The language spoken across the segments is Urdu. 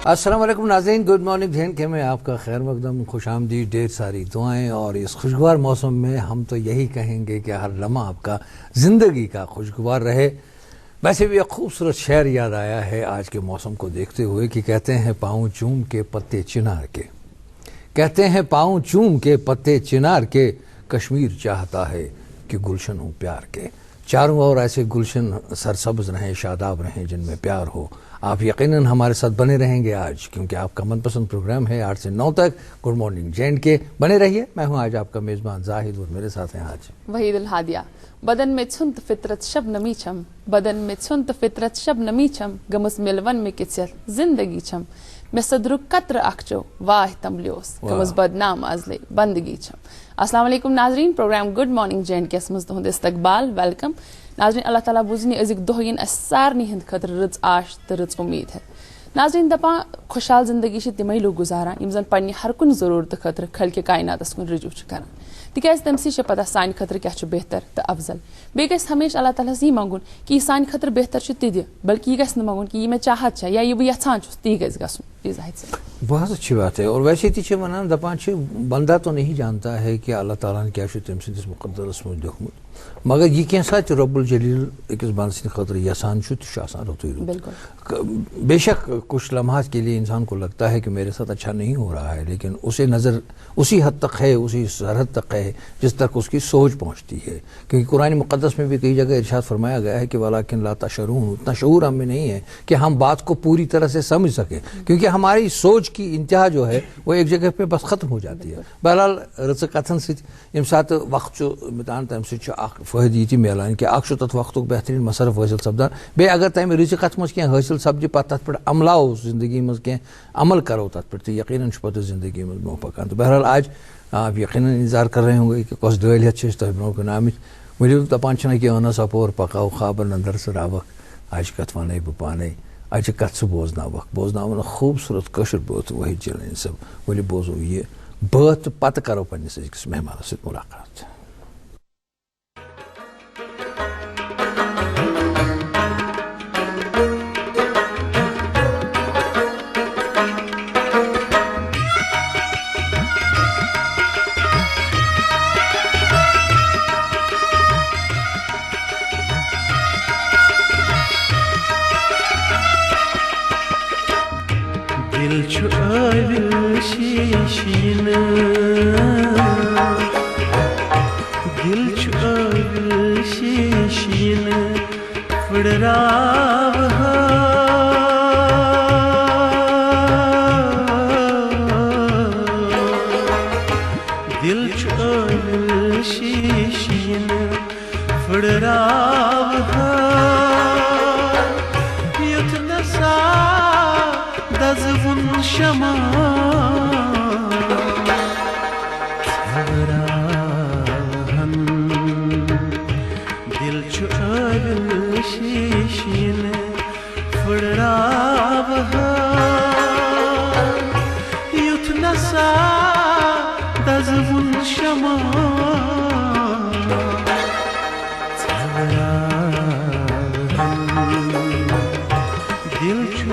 السلام علیکم ناظرین، گڈ مارننگ جین کے میں آپ کا خیر مقدم، خوش آمدید، ڈھیر ساری دعائیں. اور اس خوشگوار موسم میں ہم تو یہی کہیں گے کہ ہر لمحہ آپ کا زندگی کا خوشگوار رہے. ویسے بھی ایک خوبصورت شعر یاد آیا ہے آج کے موسم کو دیکھتے ہوئے کہ کہتے ہیں پاؤں چوم کے پتے چنار کے، کہتے ہیں پاؤں چوم کے پتے چنار کے، کشمیر چاہتا ہے کہ گلشن ہوں پیار کے. چاروں اور ایسے گلشن سرسبز رہیں، شاداب رہیں جن میں پیار ہو. آپ یقیناً ہمارے ساتھ بنے رہیں گے آج، کیونکہ آپ کا من پسند پروگرام ہے 8 سے 9 تک گڈ مارننگ جینڈ کے. بنے رہیے. میں ہوں آج آپ کا میزبان زاہد اور میرے ساتھ ہیں آج وحید الحادیہ. بدن میں ژھُنت فطرت شب نمی چھم، بدن میں ژھُنت فطرت شب نمی چھم، گمس ملون میں کِژھ زندگی چھم، مے صدرُک قطر اکھ چو واہ تمبلیوس، گمس بدنام ازلے بندگی چھم. السلام علیکم ناظرین، پروگرام گڈ مارننگ جینڈ کیس مز تہد استقبال، ویلکم. ناظرین اللہ تعالیٰ بوزنی أزِک دۄہ یِن اَسہِ سارنٕے ہٕنٛدِ خٲطرٕ رٕژ آش تہٕ رٕژ اُمید ہے. ناظرین دپان خوشحال زندگی چھِ تِمے لوٗکھ گُزاران یِم زن پننہِ ہر کُنہِ ضروٗرتہٕ خٲطرٕ خلقہِ کایناتس کُن رجوع چھِ کران، تِکیازِ تٔمۍ سٕے چھِ پتہ سانہِ خٲطرٕ کیاہ چھُ بہتر تہٕ افضل. بیٚیہِ گژھِ ہمیشہِ اللہ تعالیٰ ہس یی منٛگُن کہِ یہِ سانہِ خٲطرٕ بہتر چھُ تہِ دِ، بلکہ یہ گژھِ نہٕ منٛگُن کہِ یہِ مےٚ چاہت چھےٚ یا یہِ بہٕ یژھان چھُس تی گژھِ گژھُن. بہت اچھی بات ہے. اور ویسے تھی ونان دپان بندہ تو نہیں جانتا ہے کہ اللہ تعالیٰ نے کیا تم سندس مقدرس مجھ دیکھمت، مگر یہ کینسا رب الجلیل اکس بند سند خاطر یسان رتوئی رت. بے شک کچھ لمحات کے لیے انسان کو لگتا ہے کہ میرے ساتھ اچھا نہیں ہو رہا ہے، لیکن اسے نظر اسی حد تک ہے، اسی سرحد تک ہے جس تک اس کی سوچ پہنچتی ہے. کیونکہ قرآن مقدس میں بھی کئی جگہ ارشاد فرمایا گیا ہے کہ ولیکن لا تشعرون، اتنا شعور ہم میں نہیں ہے کہ ہم بات کو پوری طرح سے سمجھ سکیں، کیونکہ ہماری سوچ کی انتہا جو ہے وہ ایک جگہ پہ بس ختم ہو جاتی ہے. بہرحال رٕژ کتھن سۭتۍ ییٚمہِ ساتہٕ وقت مِتان تمہِ سۭتۍ چھُ اکھ فٲیدٕ یہِ تہِ میلان کہ اکھ چھُ تتھ وقتُک بہتریٖن مصرف حٲصِل سپدان، بیٚیہِ اگر تمہِ رٕژِ کتھِ منٛز کینٛہہ حٲصِل سپدِ پتہٕ تتھ پٮ۪ٹھ عملاو زندگی منٛز کینٛہہ عمل کرو تتھ پٮ۪ٹھ، تہٕ یقیناً چھُ پتہٕ زندگی منٛز برونٛہہ پکان. تو بہرحال آج آپ یقیناً انتظار کر رہے ہوں گے کہ کۄس ڈٲلۍ ہٮ۪تھ چھِ أسۍ تۄہہِ برونٛہہ کُن آمٕتۍ. ؤلِو دپان چھِنہ کہ ٲنس اپور پکاو خابن اندر ژٕراوکھ، اجہِ کتھ ونے بہٕ پانے، اجہِ کتھ ژٕ بوزناوکھ خوٗبصوٗرت کٲشُر بٲتھ وحید جلانی صٲب. ؤلِو بوزو یہِ بٲتھ تہٕ پتہٕ کرو پننِس أکِس مہمانس سۭتۍ مُلاقات. دل چھُ ٲوِل شیٖشہٕ، دل چھُ ٲوِل شیٖشہٕ پھٕڑراوٕ دل چھُ ٲوِل شیٖشہٕ پھٕڑراوٕ یُتھ نہٕ سا دزوُن شمع ژھٮ۪وراوہن. دل چھُ ٲوِل شیٖشہٕ پھٕڑراوہن یُتھ نہ سا دزوُن شمع ژھٮ۪وراوہن. دل چھُ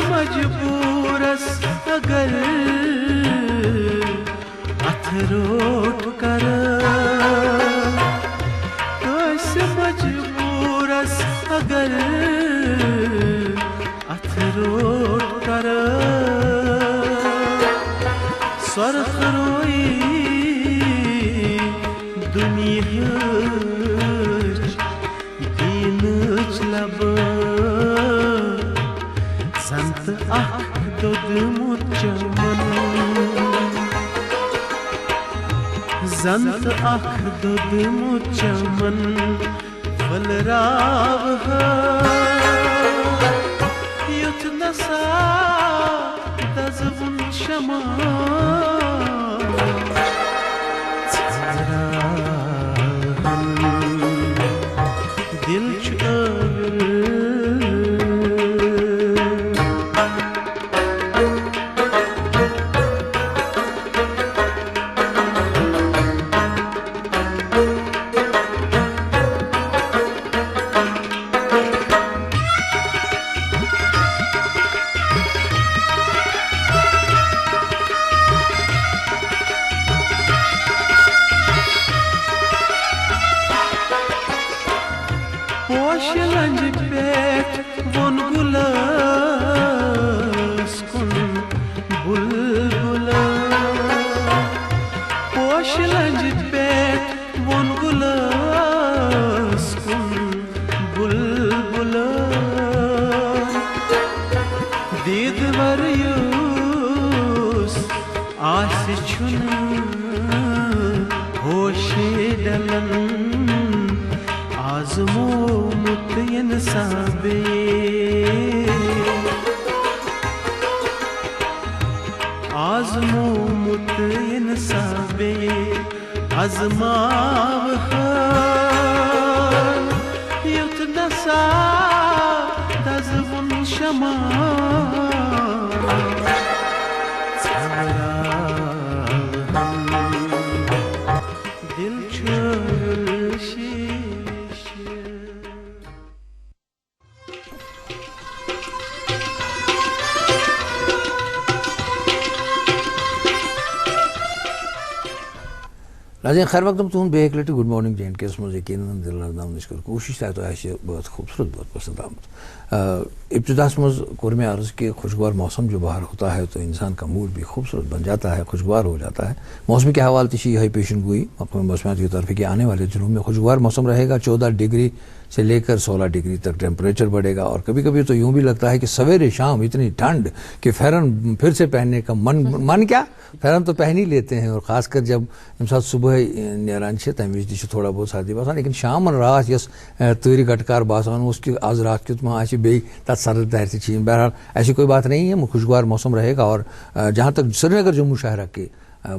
مجبورس اگر اتھ روٹ کر، کٲنٛسہِ مجبورس اگر اتھ روٹ کر، سۄرخ روی دُنیہٕچ دیٖنٕچ لبہٕ زن تہٕ اکھ دوٚدمُت چمن، زن تہٕ اکھ دوٚدمُت چمن پھٔلراوہا یُتھ نہ سا پوش لنج پیٹھ ون گلس کن بلبل پوش لنج پیٹھ ون گلس کن بلبل دید وریوس آس چھن ہوش ڈلن آزمومت انسابے آزمومت انسابے ازماو خان یوت نسا دزون شمان دل چھوڑ شیش ناظرین خیر وقت تم بے ایک لٹی گڈ مارننگ جے اینڈ کے مجھے یقیناً دل نام نشکر کوشش ہے تو ایسے بہت خوبصورت بہت پسند آمد ابتدا مز کور میں عرض کہ خوشگوار موسم جو باہر ہوتا ہے تو انسان کا موڈ بھی خوبصورت بن جاتا ہے خوشگوار ہو جاتا ہے موسم کے حوالے سے یہ پیشن گوئی مقامی موسمیات کی طرف کہ آنے والے دنوں میں خوشگوار موسم رہے گا 14 ڈگری سے لے کر 16 ڈگری تک ٹیمپریچر بڑھے گا اور کبھی کبھی تو یوں بھی لگتا ہے کہ سویرے شام اتنی ٹھنڈ کہ فیرن پھر سے پہننے کا من کیا فیرن تو پہن ہی لیتے ہیں اور خاص کر جب ساتھ صبح نیران تمویز تھی تھوڑا بہت سردی باسان لیکن شام رات یس تری گٹکار باسان اس کی آز رات کیت وہاں بیٚیہِ تَتھ سرد دہر سے چین بہرحال ایسی کوئی بات نہیں ہے خوشگوار موسم رہے گا اور جہاں تک سری نگر جموں شہر کی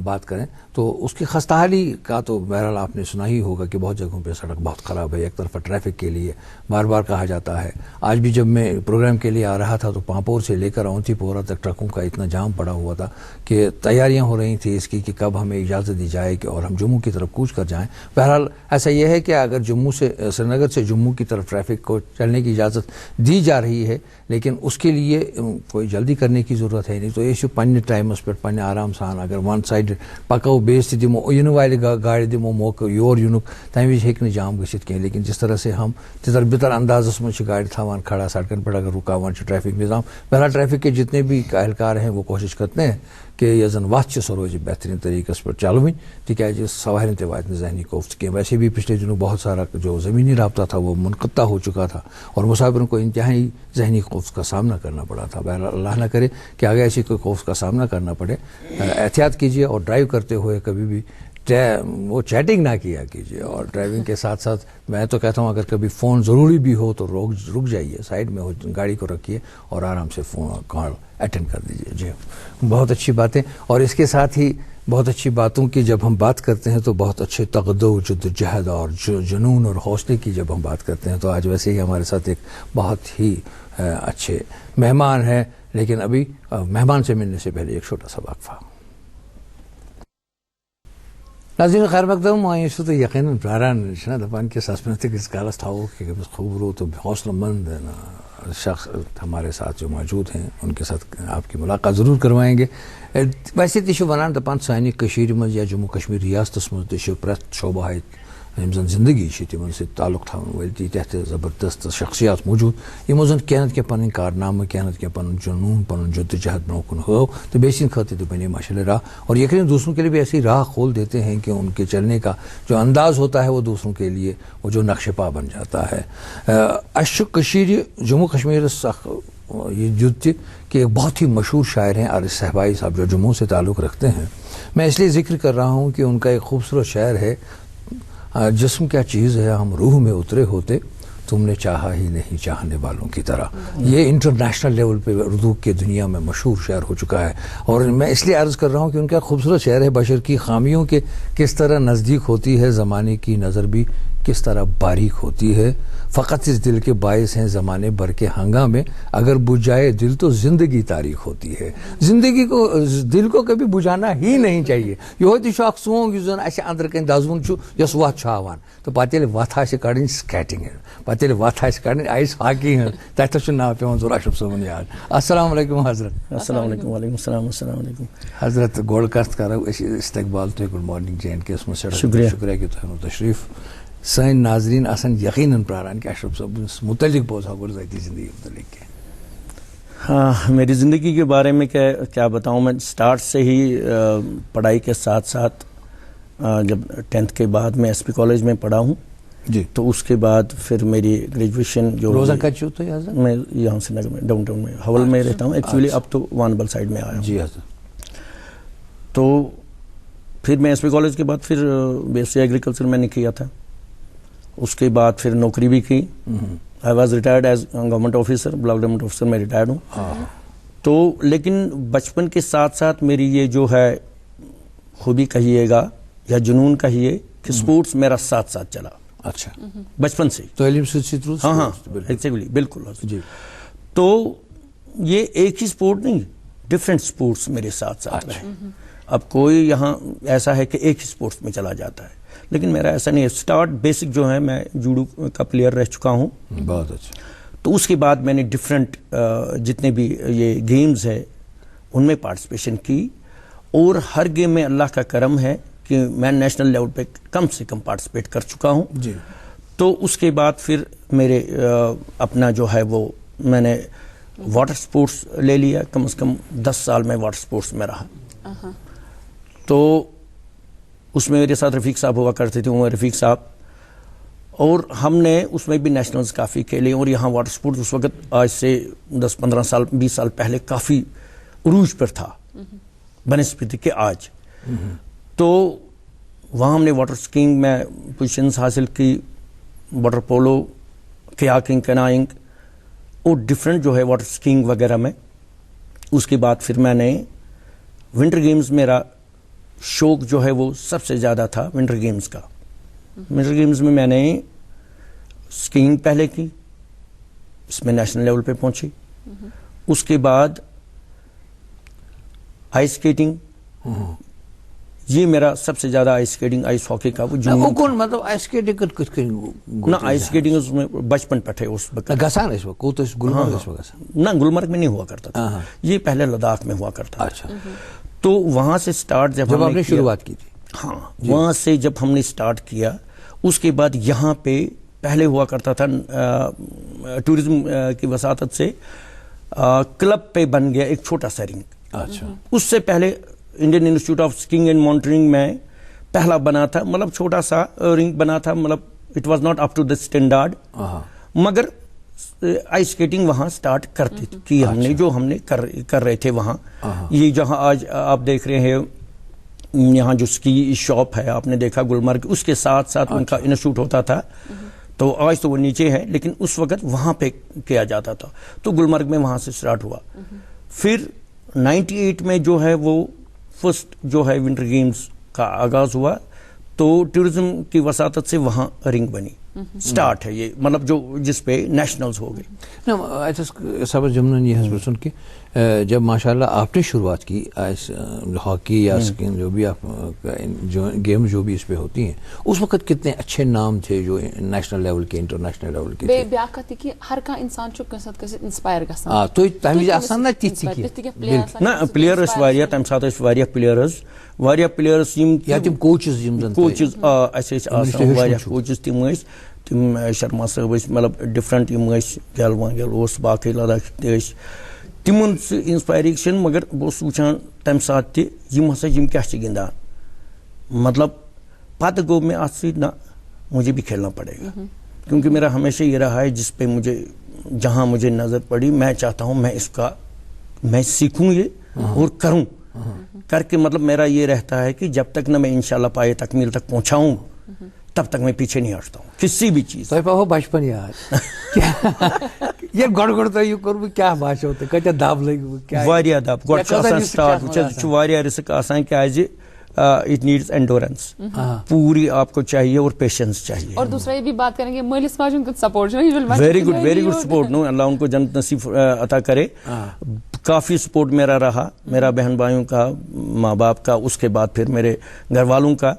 بات کریں تو اس کی خستحالی کا تو بہرحال آپ نے سنا ہی ہوگا کہ بہت جگہوں پہ سڑک بہت خراب ہے ایک طرف ٹریفک کے لیے بار بار کہا جاتا ہے آج بھی جب میں پروگرام کے لیے آ رہا تھا تو پامپور سے لے کر اونتی پورہ تک ٹرکوں کا اتنا جام پڑا ہوا تھا کہ تیاریاں ہو رہی تھیں اس کی کہ کب ہمیں اجازت دی جائے کہ اور ہم جموں کی طرف کوچ کر جائیں بہرحال ایسا یہ ہے کہ اگر جموں سے سری نگر سے جموں کی طرف ٹریفک کو چلنے کی اجازت دی جا رہی ہے لیکن اس کے لیے کوئی جلدی کرنے کی ضرورت ہے نہیں تو یہ پنہ ٹائمس پہ پنہ آرام سان اگر ون سائڈ پکو بیس تہ دمو ین والے گاڑی دمو موقع یور ینک تمہ وز ہیکہ جام گژھتھ کہیں لیکن جس طرح سے ہم تتر بتر اندازس مجھ گاڑی تھاوان کھڑا سڑکن پر اگر رکاوان ٹریفک نظام بہرحال ٹریفک کے جتنے بھی اہلکار ہیں وہ کوشش کرتے ہیں کہ یہ زن وت سو روز بہترین طریقے پر چلوین تکیازِ سوارن تہ واتہ ذہنی کوفت کی ویسے بھی پچھلے دنوں بہت سارا جو زمینی رابطہ تھا وہ منقطع ہو چکا تھا اور مسافروں کو انتہائی ذہنی خوف کا سامنا کرنا پڑا تھا بہرحال اللہ نہ کرے کہ آگے ایسی کوئی خوف کا سامنا کرنا پڑے احتیاط کیجیے اور ڈرائیو کرتے ہوئے کبھی بھی وہ چیٹنگ نہ کیا کیجیے اور ڈرائیونگ کے ساتھ ساتھ میں تو کہتا ہوں اگر کبھی فون ضروری بھی ہو تو رک جائیے سائڈ میں گاڑی کو رکھیے اور آرام سے فون کال اٹینڈ کر دیجیے جی بہت اچھی باتیں اور اس کے ساتھ ہی بہت اچھی باتوں کی جب ہم بات کرتے ہیں تو بہت اچھے تقدو جدوجہد اور جنون اور حوصلے کی جب ہم بات کرتے ہیں تو آج ویسے ہی ہمارے ساتھ ایک بہت ہی اچھے مہمان ہیں لیکن ابھی مہمان سے ملنے سے پہلے ایک چھوٹا سا وقفہ ناظرین خیر مقدم اس تو یقیناً پیاران دپان کہ سسپنس کس کالس تھاو کہ خوب رو تو حوصلہ مند شخص ہمارے ساتھ جو موجود ہیں ان کے ساتھ آپ کی ملاقات ضرور کروائیں گے ویسے تہ ونان دپان سانہ کشیر مز یا جموں کشمیر ریاستس مز تہ پریت شعبہ یم زن زندگی تمن ست تعلق تھاون ول تیتہ زبردست شخصیات موجود یمو زن کینت کی پن کارنامہ کینت کی پن جنون پن جدوجہد برو کن ہو تو بیسن خاطر بنے ماشاء راہ اور یقیناً دوسروں کے لیے بھی ایسی راہ کھول دیتے ہیں کہ ان کے چلنے کا جو انداز ہوتا ہے وہ دوسروں کے لیے وہ جو نقش پا بن جاتا ہے اشک کشیر جموں کشمیر یہ جد کہ ایک بہت ہی مشہور شاعر ہیں عارف صاحبائی صاحب جو جموں سے تعلق رکھتے ہیں میں اس لیے ذکر کر رہا ہوں کہ ان کا ایک خوبصورت شعر ہے جسم کیا چیز ہے ہم روح میں اترے ہوتے تم نے چاہا ہی نہیں چاہنے والوں کی طرح یہ انٹرنیشنل لیول پہ اردو کے دنیا میں مشہور شعر ہو چکا ہے اور میں اس لیے عرض کر رہا ہوں کہ ان کا خوبصورت شعر ہے بشر کی خامیوں کے کس طرح نزدیک ہوتی ہے زمانے کی نظر بھی کس طرح باریک ہوتی ہے فقط اس دل کے باعث ہیں زمانے بھر کے ہنگامے اگر بجھ جائے دل تو زندگی تاریخ ہوتی ہے زندگی کو دل کو کبھی بجھانا ہی نہیں چاہیے یہ ہوتی اخ سونگ اس زن اسہ اندر کن دزون یس وت ہاوان تو پتہ ییٚلہِ وتھ آسہِ کڑٕنۍ سکیٹنگ پتہ ییٚلہِ وتھ آسہِ کڑٕنۍ آیس ہاکی ہٕنٛز تتھ چھُ ناو پیوان ظہور اشرف صٲبُن یاد السلام علیکم حضرت السلام علیکم وعلیکم السلام السلام علیکم حضرت گۄڈٕ کتھ کرو أسۍ استقبال تۄہہِ گُڈ مارنِنٛگ جے اینڈ کے یس منٛز شکریہ کہ تۄہہِ اوٚنوٕ تشریٖف سن ناظرین آسن یقیناً پراران کہ اشرف صاحب متعلق بوزا گور ذاتی زندگی متعلق کیا. ہاں میری زندگی کے بارے میں کیا بتاؤں. میں سٹارٹ سے ہی پڑھائی کے ساتھ ساتھ جب 10th کے بعد میں ایس پی کالج میں پڑھا ہوں جی, تو اس کے بعد پھر میری گریجویشن جو روزہ کچھ ہوتا ہے حضرت؟ میں یہاں سے نگر میں ڈاؤن ٹاؤن میں حول میں رہتا ہوں ایکچولی. اب تو وانبل سائڈ میں آیا ہوں. جی حضرت. تو پھر میں ایس پی کالج کے بعد پھر بی ایس سی ایگریکلچر میں نے کیا تھا. اس کے بعد پھر نوکری بھی کی. I was retired as government officer, block development officer میں ریٹائرڈ ہوں. تو لیکن بچپن کے ساتھ ساتھ میری یہ جو ہے خوبی کہیے گا یا جنون کہیے کہ سپورٹس میرا ساتھ ساتھ چلا. اچھا, بچپن سے. تو علم سے ہاں ایگزیکٹلی بالکل جی. تو یہ ایک ہی سپورٹ نہیں, ڈفرینٹ سپورٹس میرے ساتھ ساتھ رہے. اب کوئی یہاں ایسا ہے کہ ایک ہی سپورٹس میں چلا جاتا ہے, لیکن میرا ایسا نہیں ہے. اسٹارٹ بیسک جو ہے میں جوڈو کا پلیئر رہ چکا ہوں. بہت اچھا. تو اس کے بعد میں نے ڈفرینٹ جتنے بھی یہ گیمز ہے ان میں پارٹیسپیشن کی, اور ہر گیم میں اللہ کا کرم ہے کہ میں نیشنل لیول پہ کم سے کم پارٹیسپیٹ کر چکا ہوں. جی. تو اس کے بعد پھر میرے اپنا جو ہے وہ میں نے واٹر سپورٹس لے لیا. کم از کم 10 سال میں واٹر سپورٹس میں رہا. تو اس میں میرے ساتھ رفیق صاحب ہوا کرتے تھے, عمر رفیق صاحب, اور ہم نے اس میں بھی نیشنلز کافی کھیلے. اور یہاں واٹر سپورٹس اس وقت آج سے 10-15 سال 20 سال پہلے کافی عروج پر تھا بنسبت کہ آج. تو وہاں ہم نے واٹر سکینگ میں پوزیشنز حاصل کی, واٹر پولو, کیاکنگ, کینائنگ اور ڈفرینٹ جو ہے واٹر سکینگ وغیرہ میں. اس کے بعد پھر میں نے ونٹر گیمز, میرا شوق جو ہے وہ سب سے زیادہ تھا ونٹر گیمز کا. ونٹر گیمز میں میں نے سکینگ پہلے کی, اس میں نیشنل لیول پہ پہنچی. اس کے بعد آئس اسکیٹنگ, یہ میرا سب سے زیادہ آئس اسکیٹنگ, آئس ہاکی کا وہ جنون. مطلب آئس اسکیٹنگ نہ آئس اسکیٹنگ اس میں بچپن پٹھے اس وقت گسان اس وقت کوت گلمرگ نہ گلمرگ میں نہیں ہوا کرتا تھا, یہ پہلے لداخ میں ہوا کرتا. اچھا. تو وہاں سے سٹارٹ جب ہم نے شروعات کی تھی, ہاں وہاں سے جب ہم نے سٹارٹ کیا, اس کے بعد یہاں پہ پہلے ہوا کرتا تھا ٹورزم کی وساطت سے کلب پہ بن گیا ایک چھوٹا سا رنگ. اچھا. اس سے پہلے Indian institute of skiing and monitoring میں پہلا بنا تھا, مطلب چھوٹا سا رنگ بنا تھا, مطلب it was not up to the standard, مگر آئس اسکیٹنگ وہاں سٹارٹ کرتی کی ہم نے, جو ہم نے کر رہے تھے وہاں. یہ جہاں آج آپ دیکھ رہے ہیں یہاں جو اسکی شاپ ہے آپ نے دیکھا گلمرگ, اس کے ساتھ ساتھ ان کا انسٹیٹیوٹ ہوتا تھا. تو آج تو وہ نیچے ہے, لیکن اس وقت وہاں پہ کیا جاتا تھا. تو گلمرگ میں وہاں سے سٹارٹ ہوا. پھر 98 میں جو ہے وہ فرسٹ جو ہے ونٹر گیمز کا آغاز ہوا, تو ٹورزم کی وساطت سے وہاں رنگ بنی. سٹارٹ ہے یہ, مطلب جو جس پہ نیشنلز ہو گئے. صاحب جمنن یہ حسب سن کے جب ماشاءاللہ آپ نے شروعات کی ہاکی یا سکین جو بھی آپ گیم جو بھی اس پہ ہوتی ہیں, اس وقت کتنے اچھے نام تھے جو نیشنل لیول کے, انٹرنیشنل لیول کے تھے. بیاکت کہ ہر کا انسان چھُ کٲنٛسہِ نتہٕ کٲنٛسہِ انسپایر گژھان. تو تمہِ آسان نہ تِتھۍ نہ پلیئر ٲسۍ واریاہ, تمہِ ساتہٕ ٲسۍ واریاہ پلیئرز یِم یا تِم کوچز یِم زن کوچز اَسہِ ٲسۍ آسان واریاہ کوچز تِم ٲسۍ, تِم شرما صٲب ٲسۍ, مطلب ڈفرنٹ یِم ٲسۍ, گیل وانگیل اوس, باقٕے لداخ تہِ ٲسۍ, تِمن سُہ انسپایریشن. مگر بہٕ اوسُس وٕچھان تمہِ ساتہٕ تہِ یِم ہسا یِم کیاہ چھِ گِنٛدان, مطلب پتہٕ گوٚو مےٚ اتھ سۭتۍ نہ مجھے بھی کھیلنا پڑے گا, کیونکہ میرا ہمیشہ یہ رہا ہے جس پہ مجھے جہاں مجھے نظر پڑی میں چاہتا ہوں میں سیکھوں یہ اور کروں کر کے, مطلب میرا یہ رہتا ہے کہ جب تک نہ میں انشاءاللہ پائے تکمیل تک پہنچاؤں تب تک میں پیچھے نہیں ہٹتا ہوں کسی بھی چیز. تۄہہِ پاوٕ بچپن یاد ییٚلہِ گۄڈٕ تۄہہِ یہِ کوٚروٕ کیٛاہ باسیو تۄہہِ, کۭتیاہ دب لٔگوٕ, واریاہ دب. گۄڈٕ چھُ آسان سٹارٹ وٕچھِتھ چھُ واریاہ رِسک آسان, کیازِ اٹ نیڈز اینڈورنس, پوری آپ کو چاہیے اور پیشنس چاہیے. اور دوسرا یہ بھی بات کریں گے مالس ماجن کا سپورٹ جو ہے, ویری گڈ سپورٹ. نو اللہ ان کو جنت نصیب عطا کرے. کافی سپورٹ میرا رہا, میرا بہن بھائیوں کا, ماں باپ کا, اس کے بعد پھر میرے گھر والوں کا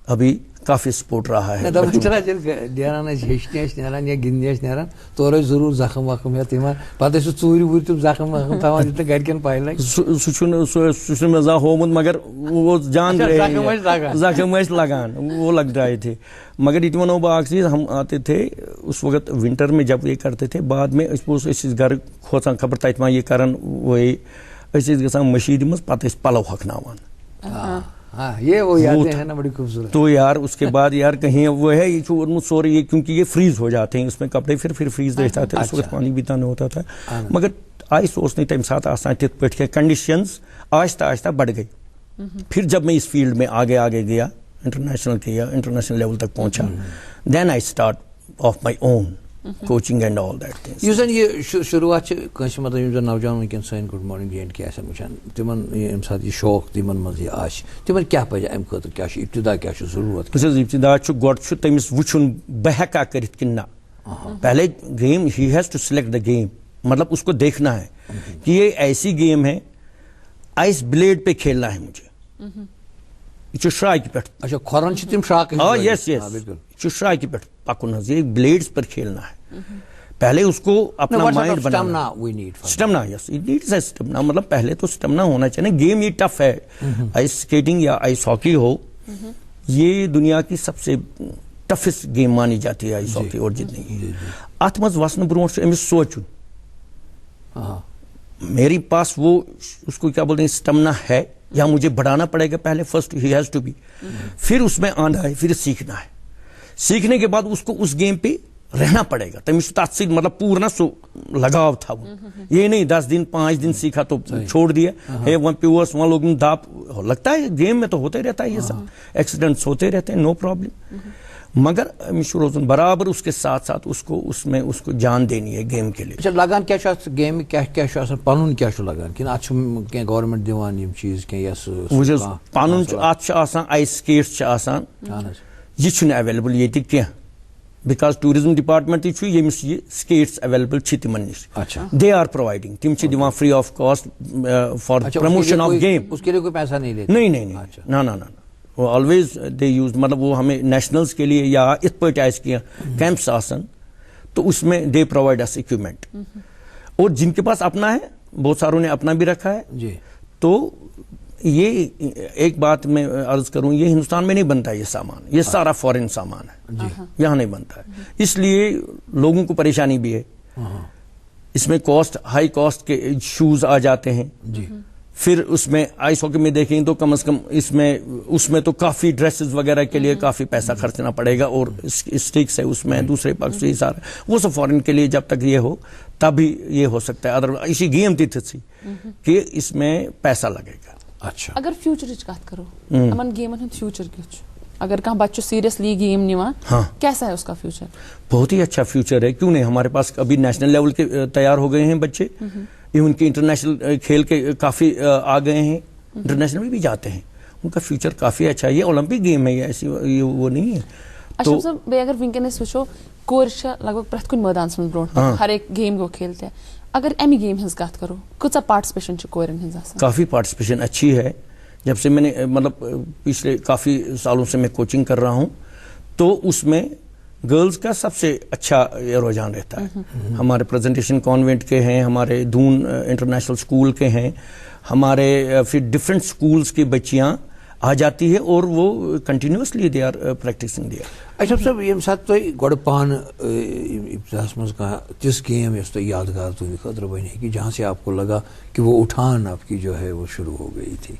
ابھی کافی سپورٹ رہا ہے. نیران ہیچنے نیران یا گندنے نیران تور ضرور زخم وخم یا تم پتہ ژوٗرِ ووٗرِ تم زخم وخم تھاوان یوٚت نہٕ گرِکٮ۪ن پاے لگہِ. سُہ چھُنہٕ مےٚ زانٛہہ ہومُت مگر وہ جان زخم ٲسۍ لگان وہ لگ رہے تھے. مگر یہ ونو بہٕ اکھ چیٖز ہم آتے تھے اس وقت ونٹر میں جب یہ کرتے تھے بعد میں أسۍ گھر کھوژان خبر تتہِ ما یہ کرن وہی أسۍ ٲسۍ گژھان مشیٖد منٛز پتہٕ ٲسۍ پلو ہۄکھناوان. یہ وہ یادیں ہیں نا بڑی خوبصورت. تو یار اس کے بعد یار کہیں وہ ہے یہ چھوڑ سورے یہ کیونکہ یہ فریز ہو جاتے ہیں اس میں کپڑے پھر فریز رہتا تھا اس وقت پانی پیتا نہیں ہوتا تھا. مگر آئی سوچنے تمہِ ساتہٕ آسان تِتھ پٲٹھۍ کینٛہہ کنڈیشنز آہستہ آہستہ بڑھ گئی. پھر جب میں اس فیلڈ میں آگے گیا انٹرنیشنل لیول تک پہنچا then I start of my own coaching and all that things. یُس زن یہ شروعات چھِ کٲنٛسہِ مطلب یِم زن نوجوان وٕنکٮ۪ن سٲنۍ گُڈ مارنِنٛگ جے اینڈ کے آسن وٕچھان تِمن ییٚمہِ ساتہٕ یہِ شوق تِمن منٛز یہِ آسہِ تِمن کیٛاہ پزِ اَمہِ خٲطرٕ کیٛاہ چھُ ابتدا کیٛاہ چھُ ضروٗرت. وٕچھ حظ ابتدا چھُ گۄڈٕ چھُ تٔمِس وٕچھُن بہٕ ہٮ۪کا کٔرِتھ کِنہٕ نہ. پہلے گیم ہی has to select the game مطلب اس کو دیکھنا ہے کہ یہ ایسی گیم ہے آئس بلیڈ پہ کھیلنا ہے مجھے. یہ چھُ شراکہِ پٮ۪ٹھ. اچھا کھۄرن چھِ تِم شراکہٕ. ہاں یس یس یہ چھُ شراکہِ پٮ۪ٹھ پکُن حظ یہ بلیڈس پر کھیلنا ہے. پہلے اس کو اپنا mind banana. Stamina yes it needs a stamina مطلب پہلے تو اسٹیمنا ہونا چاہیے. گیم یہ ٹف ہے. آئس اسکیٹنگ یا آئس ہاکی ہو یہ دنیا کی سب سے ٹفسٹ گیم مانی جاتی ہے آئس ہاکی اور جتنی. اتھ منٛز وسنہٕ برونٛٹھ چھُ أمِس سونچُن میری پاس وہ اس کو کیا بولتے ہیں اسٹیمنا ہے یا مجھے بڑھانا پڑے گا. پہلے فرسٹ ہی ہیز ٹو بی پھر اس میں آنا ہے پھر سیکھنا ہے. سیکھنے کے بعد اس کو اس گیم پہ رہنا پڑے گا. تمس تک سے مطلب پورا سو لگاؤ تھا. یہ نہیں 10 دن 5 دن سیکھا تو چھوڑ دیا ہے وہاں پیوس وہاں لوگ داپ لگتا ہے. گیم میں تو ہوتے رہتا ہے یہ سب ایکسیڈنٹس ہوتے رہتے ہیں نو پرابلم. مگر امس روزن برابر اس کے ساتھ ساتھ اس میں اس کو جان دینی ہے گیم کے لیے. اچھا لگان کیا چھُ گیم کیا چھُ آسان پنُن کیا چھُ لگان کِنہٕ اتھ چھُ کینٛہہ گورمنٹ دِوان یِم چیٖز کینٛہہ یس وٕچھ حظ پنُن چھُ اتھ چھُ آسان آیس سکیٹس چھِ آسان یہ چھُنہٕ ایویلیبل ییٚتہِ کینٛہہ بیکاز ٹوٗرزم ڈپارٹمنٹ تہِ چھُ ییٚمِس یہِ سکیٹس ایویلیبل چھِ تِمن نِش. دے آر پرووایڈنگ تِم چھِ دِوان free of cost for promotion of game. اس کے لیے کوئی پیسہ نہیں لیتے. نہیں نہ وہ آلویز دے یوز مطلب وہ ہمیں نیشنلز کے لیے یا ات پٲٹھۍ آسہِ کینٛہہ کیمپس آسن تو اس میں دے پرووائڈ اس اکوپمنٹ. اور جن کے پاس اپنا ہے بہت ساروں نے اپنا بھی رکھا ہے. جی تو یہ ایک بات میں عرض کروں یہ ہندوستان میں نہیں بنتا یہ سامان. یہ سارا فورن سامان ہے یہاں نہیں بنتا ہے. اس لیے لوگوں کو پریشانی بھی ہے. اس میں کاسٹ ہائی کاسٹ کے شوز آ جاتے ہیں. جی پھر اس میں آئس ہاکی میں دیکھیں تو کم از کم اس میں تو کافی ڈریسز وغیرہ کے لیے کافی پیسہ خرچنا پڑے گا. اور اسٹکس ہے اس میں دوسرے پاک سے سارا وہ سب فورن کے لیے جب تک یہ ہو تب ہی یہ ہو سکتا ہے. ادر اسی گیم تھی کہ اس میں پیسہ لگے گا. اچھا اگر فیوچرچ کت کرو یمن گیمن ہند فیوچر کیُتھ چھُ اگر کانٛہہ بچہ سیریسلی گیم نِوان کیسا ہے اس کا فیوچر. بہت ہی اچھا فیوچر ہے کیوں نہیں. ہمارے پاس ابھی نیشنل لیول کے تیار ہو گئے ہیں بچے. ایون کے انٹرنیشنل کھیل کے کافی آ گئے ہیں. انٹرنیشنل میں بھی جاتے ہیں. ان کا فیوچر کافی اچھا ہے. یہ اولمپک گیم ہے یہ ایسی وہ نہیں ہے. اشرف صاحب بیٚیہِ اگر وٕنکیٚنس وٕچھو کورِ چھِ لگ بگ پرٛٮ۪تھ کُنہِ مٲدانس منٛز برونٛٹھ ہر ایک گیم گوٚو کھیلتے. اگر امہِ گیم ہٕنٛز کتھ کرو کۭژاہ پارٹسپیشن چھِ کورٮ۪ن ہٕنٛز آسان. کافی پارٹسپیشن اچھی ہے. جب سے میں نے مطلب پچھلے کافی سالوں سے میں کوچنگ کر رہا ہوں تو اس میں گرلز کا سب سے اچھا رجحان رہتا ہے. ہمارے پریزنٹیشن کانوینٹ کے ہیں ہمارے دون انٹرنیشنل اسکول کے ہیں ہمارے پھر ڈفرینٹ اسکولس کی بچیاں آ جاتی ہے اور وہ continuously they are practising there. Ashraf صاحب ییٚمہِ ساتہٕ تۄہہِ گۄڈٕ پانہٕ ابتداہس منٛز کانٛہہ تِژھ گیم یۄس تۄہہِ یادگار تُہنٛدِ خٲطرٕ بنے کہ جہاں سے آپ کو لگا کہ وہ اٹھان آپ کی جو ہے وہ شروع ہو گئی تھی.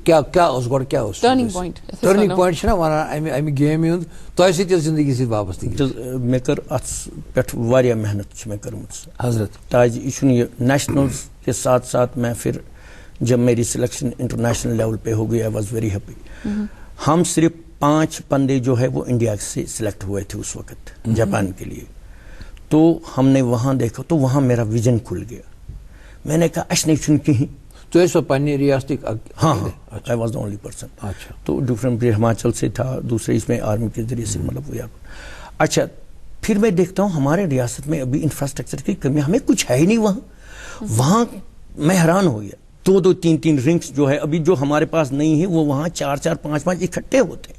کیا اوس گۄڈٕ کیٛاہ اوس ٹرننگ پوینٹ چھِنا وَنان امہِ گیمہِ ہُنٛد تۄہہِ سۭتۍ ٲس زندگی سۭتۍ وابستہٕ. مےٚ کٔر اتھ پٮ۪ٹھ واریاہ محنت چھِ مےٚ کٔرمٕژ حضرت تاج یہ چھُنہٕ یہ نیشنلز کے ساتھ ساتھ میں پھر جب میری سلیکشن انٹرنیشنل لیول پہ ہو گئی آئی واز ویری ہیپی. ہم صرف 5 بندے جو ہے وہ انڈیا سے سلیکٹ ہوئے تھے اس وقت جاپان کے لیے. تو ہم نے وہاں دیکھا تو وہاں میرا ویژن کھل گیا. میں نے کہا اچھا نہیں چھُنہٕ کِہیٖنۍ. تو ایسا پنی ریاست ہاں I was the only person. اچھا تو ڈفرینٹ ہماچل سے تھا دوسرے اس میں آرمی کے ذریعے سے مطلب وہ. اچھا پھر میں دیکھتا ہوں ہمارے ریاست میں ابھی انفراسٹرکچر کی کمی ہمیں کچھ ہے ہی نہیں. وہاں میں حیران ہو گیا. 2-2 3-3 رنگس جو ہے ابھی جو ہمارے پاس نہیں ہے وہ وہاں 4-4 5-5 اکٹھے ہوتے ہیں.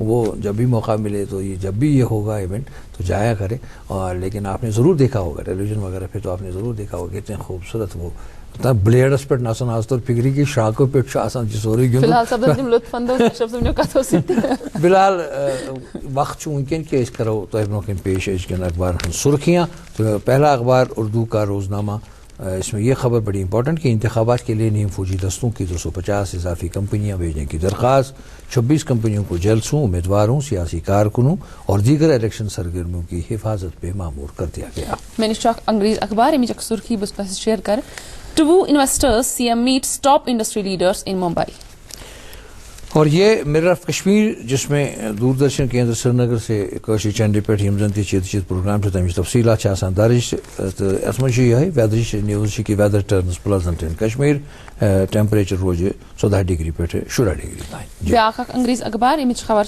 وہ جب بھی موقع ملے تو یہ جب بھی یہ ہوگا ایونٹ تو جایا کرے. اور لیکن آپ نے ضرور دیکھا ہوگا ٹیلی ویژن وغیرہ پہ تو آپ نے ضرور دیکھا ہوگا اتنے خوبصورت وہ بلیڈس پہ نسان آز طور فکری کی شاخوں پہ آسان سوری فی الحال سب لطف اندوز اشرف صاحب نے کتھو سیتی فی الحال وقت ونکن کہ اس کرو تو برونکن پیش ازکن اخبار سرخیاں. تو پہلا اخبار اردو کا روزنامہ, اس میں یہ خبر بڑی امپورٹنٹ کہ انتخابات کے لیے نیم فوجی دستوں کی 250 اضافی کمپنیاں بھیجنے کی درخواست. 26 کمپنیوں کو جلسوں, امیدواروں, سیاسی کارکنوں اور دیگر الیکشن سرگرمیوں کی حفاظت پہ مامور کر دیا گیا. میں نے شاک انگریز اخبار امی چک سرخی بس شیئر کر to investors C M meets top industry leaders in Mumbai. اور یہ میرر آف کشمیر جس میں دوردرشن کیندر سری نگر سے کشیر چینل پہ یم زن چیت پروگرام تمچ تفصیلات درج تو ات من یہ ویدرچ نیوز کہ weather turns pleasant in Kashmir, temperature روز 14 ڈگری پہ 16 ڈگری تان. بیاکھ انگریز اخبار امچ خبر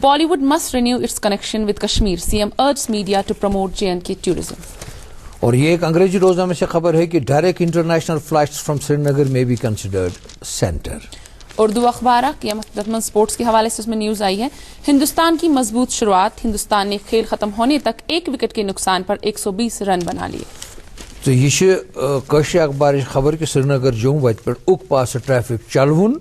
Bollywood must renew its connection with Kashmir, C M urges media to promote JNK tourism. اور یہ ایک انگریزی روزنامے سے خبر ہے کہ direct international flights from Srinagar میں بی کنسیڈرڈ سینٹر. اردو اخبار اسپورٹس کے حوالے سے اس میں نیوز آئی ہے ہندوستان کی مضبوط شروعات, ہندوستان نے کھیل ختم ہونے تک 1 وکٹ کے نقصان پر 120 رن بنا لیے. تو یہ اخبار خبر کہ سری نگر جوم وت پہ اک پاس ٹریفک چلون.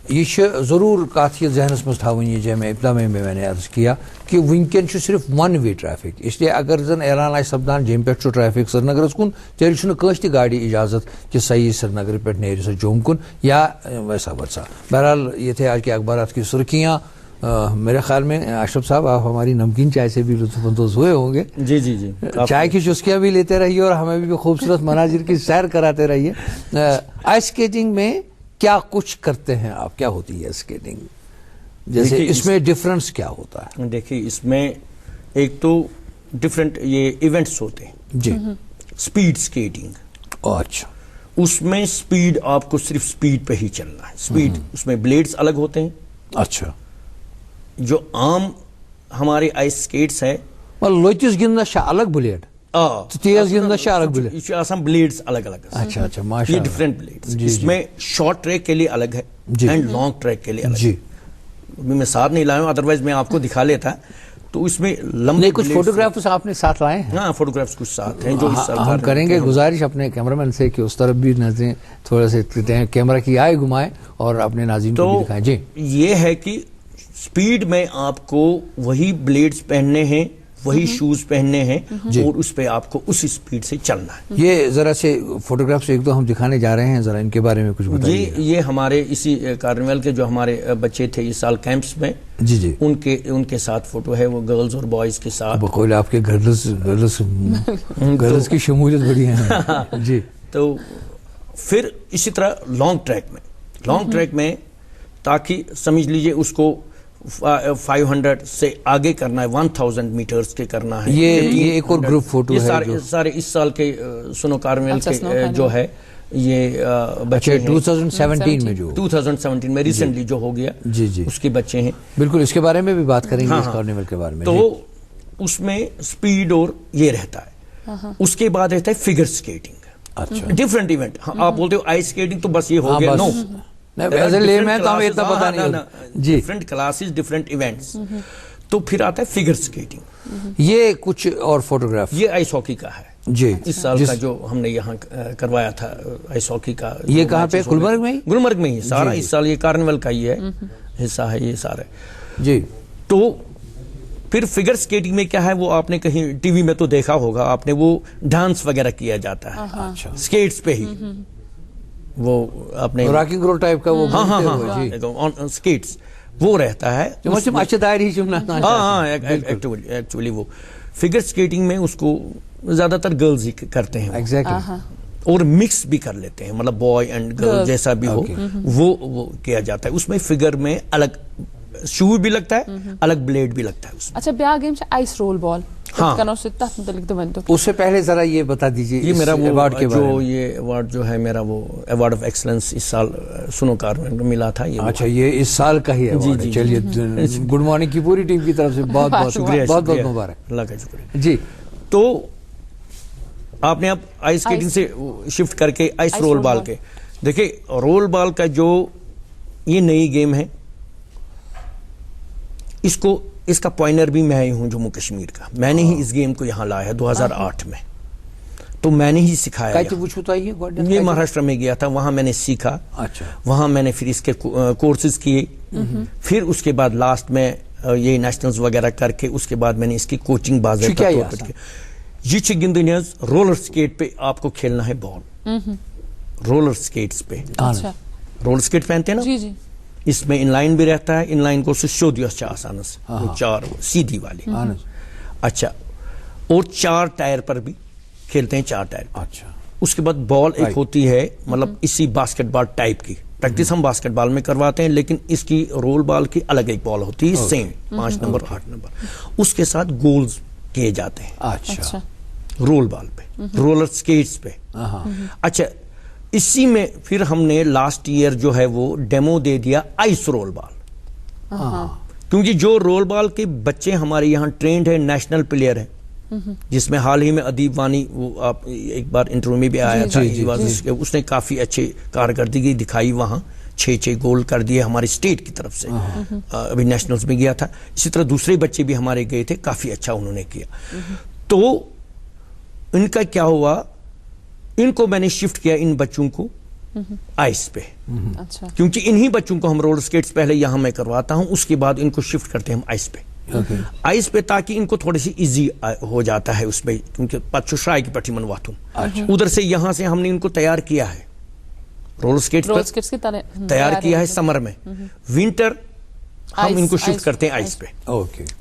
یہ ضرور کات یہ ذہنس مز تھاون یہ جو میں ابتدا میں نے عرض کیا کہ ونکن صرف ون وے ٹریفک, اس لیے اگر زن اعلان آئے سپدان جم پہ ٹریفک سری نگرس کن تیل کنس تہ گاڑی اجازت کہ سہی سری نگر پہ نیرِ سا جوم کن یا ویسا ورسا. بہرحال یہ تھے آج کے اخبارات کی سرخیاں. میرے خیال میں اشرف صاحب آپ ہماری نمکین چائے سے بھی لطف اندوز ہوئے ہوں گے. جی جی جی, چائے کی چسکیاں بھی لیتے رہیے اور ہمیں بھی خوبصورت مناظر کی سیر کراتے رہیے. آئس اسکیٹنگ میں کیا کچھ کرتے ہیں آپ, کیا ہوتی ہے اسکیٹنگ, جیسے اس میں ڈفرنس کیا ہوتا ہے؟ دیکھیے اس میں ایک تو ڈفرنٹ یہ ایونٹس ہوتے ہیں جی. سپیڈ اسکیٹنگ, اچھا اس میں سپیڈ آپ کو صرف سپیڈ پہ ہی چلنا ہے. سپیڈ اس میں بلیڈز الگ ہوتے ہیں. اچھا, جو عام ہمارے آئس اسکیٹس ہیں لوتس گندنس الگ بلیڈ, تیز گندنس الگ بلیڈ, یہ آسان بلیڈز الگ الگ. اچھا اچھا ماشاء یہ اللہ. Different blades. اس میں شارٹ ٹریک کے لیے الگ ہے اینڈ لانگ ٹریک کے لیے الگ ہے. میں ساتھ نہیں لایا ہوں, ادروائز میں آپ کو دکھا لیتا. تو اس میں لمبے کچھ فوٹوگرافس آپ نے ساتھ لائے ہیں؟ ہاں فوٹوگرافس کچھ ساتھ ہیں جو ہم کریں گے گزارش اپنے کیمرہ مین سے کہ اس طرف بھی نظریں تھوڑا سے کیمرہ کی آئے گھمائیں اور اپنے ناظرین کو بھی دکھائیں. جی یہ ہے کہ سپیڈ میں آپ کو وہی بلیڈز پہننے ہیں, وہی شوز پہننے ہیں اور اس پہ آپ کو اسی سپیڈ سے چلنا ہے. یہ ذرا سے فوٹوگرافس ایک دو ہم دکھانے جا رہے ہیں, ذرا ان کے بارے میں کچھ بتائیے. یہ ہمارے اسی کارنیول کے جو ہمارے بچے تھے اس سال کیمپس میں, جی جی ان کے ساتھ فوٹو ہے, وہ گرلز اور بوائز کے ساتھ. بقول آپ کے گرلز کی شمولیت بڑی ہے. جی تو پھر اسی طرح لانگ ٹریک میں تاکہ سمجھ لیجئے اس کو 500 سے آگے کرنا ہے, 1000 میٹرز کے کرنا ہے. یہ ایک اور گروپ فوٹو ہے. سارے اس سال کے سنو کارنیول کے جو ہے یہ بچے 2017 میں جو 2017 میں ریسنٹلی جو ہو گیا, جی جی اس کے بچے ہیں. بالکل اس کے بارے میں بھی بات کریں گے, اس کارنیول کے بارے میں. تو اس میں سپیڈ اور یہ رہتا ہے. اس کے بعد رہتا ہے فگر اسکیٹنگ. اچھا, ڈفرنٹ ایونٹ. آپ بولتے ہو آئس اسکیٹنگ تو بس یہ ہو گیا. نو, ڈفرنٹ کلاسز, ڈفرنٹ ایونٹس. تو پھر آتا ہے فگر اسکیٹنگ. یہ کچھ اور فوٹوگراف یہ آئس ہاکی کا ہے. جی اس سال کا جو ہم نے یہاں کروایا تھا آئس ہاکی کا. یہ کہاں پہ؟ گلمرگ میں ہی سارا. اس سال یہ کارنیول کا ہی ہے حصہ ہے یہ سارا. جی تو پھر فگر اسکیٹنگ میں کیا ہے, وہ آپ نے کہیں ٹی وی میں تو دیکھا ہوگا آپ نے, وہ ڈانس وغیرہ کیا جاتا ہے اسکیٹس پہ ہی. وہ اپنے راکنگ رول ٹائپ کا وہ اسکیٹس وہ رہتا ہے. ایکچولی وہ فگر اسکیٹنگ میں اس کو زیادہ تر گرلز ہی کرتے ہیں اور مکس بھی کر لیتے ہیں, مطلب بوائے اینڈ گرل جیسا بھی ہو وہ کیا جاتا ہے. اس میں فگر میں الگ شو بھی لگتا ہے, الگ بلیڈ بھی لگتا ہے اس میں. اچھا بیاکھ گیم آئس رول بال. اس سے پہلے ذرا یہ بتا دیجیے یہ میرا وہ جو یہ ایوارڈ جو ہے میرا وہ ایوارڈ آف ایکسلنس اس سال سنو کارنیول میں ملا تھا. اچھا یہ اس سال کا ہی ایوارڈ ہے. چلیے گڈ مارننگ کی پوری ٹیم کی طرف سے بہت بہت شکریہ, بہت بہت مبارک. اللہ کا شکریہ. جی تو آپ نے اب آئس اسکیٹنگ سے شفٹ کر کے آئس رول بال کے دیکھیں. رول بال کا جو یہ نئی گیم ہے, اس کا پوائنر بھی میں ہی ہوں جموں کشمیر کا. میں نے ہی اس گیم کو یہاں لایا 2008 میں, تو میں نے ہی سکھایا. یہ مہاراشٹر میں گیا تھا, وہاں میں نے سیکھا. اچھا. وہاں میں نے پھر اس کے کورسز کیے, پھر اس کے بعد لاسٹ میں یہ نیشنلز وغیرہ کر کے اس کے بعد میں نے اس کی کوچنگ باضابطہ طور پر کی. یہ چھ گندن حظ رولر سکیٹ پہ آپ کو کھیلنا ہے بال, رولر سکیٹس پہ. رولر سکیٹ پہنتے ہیں نا, اس میں ان لائن بھی رہتا ہے, ان لائن کو سیودیوس آسان چار سیدھی والی. اچھا, اور 4 ٹائر پر بھی کھیلتے ہیں, 4 ٹائر. اچھا. اس کے بعد بال ایک ہوتی ہے مطلب اسی باسکٹ بال ٹائپ کی, پریکٹس ہم باسکٹ بال میں کرواتے ہیں, لیکن اس کی رول بال کی الگ ایک بال ہوتی ہے, سیم 5 نمبر 8 نمبر. اس کے ساتھ گولز کیے جاتے ہیں. اچھا. رول بال پہ, رولر سکیٹس پہ. اچھا, اسی میں پھر ہم نے لاسٹ ایئر جو ہے وہ ڈیمو دے دیا آئس رول بال, کیونکہ جو رول بال کے بچے ہمارے یہاں ٹرینڈ ہے, نیشنل پلیئر ہے, جس میں حال ہی میں ادیب وانی, وہ آپ ایک بار انٹرویو میں بھی آیا تھا, اس نے کافی اچھے کارکردگی دکھائی, وہاں 6 گول کر دیے ہماری اسٹیٹ کی طرف سے, ابھی نیشنلز میں گیا تھا. اسی طرح دوسرے بچے بھی ہمارے گئے تھے, کافی اچھا انہوں نے کیا. تو ان کا کیا ہوا, ان کو میں نے شفٹ کیا ان بچوں کو آئس پہ, کیونکہ انہی بچوں کو ہم رولر سکیٹس پہلے یہاں میں کرواتا ہوں, اس کے بعد ان کو شفٹ کرتے ہیں ہم آئس پہ. آئس پہ تاکہ ان کو تھوڑی سی ایزی ہو جاتا ہے اس میں, کیونکہ پچھو شرائے کی پٹھی منواتوں. ادھر سے یہاں سے ہم نے ان کو تیار کیا ہے, رولر سکیٹس تیار کیا ہے سمر میں. ونٹر ہم ان کو شفٹ کرتے ہیں آئس پہ.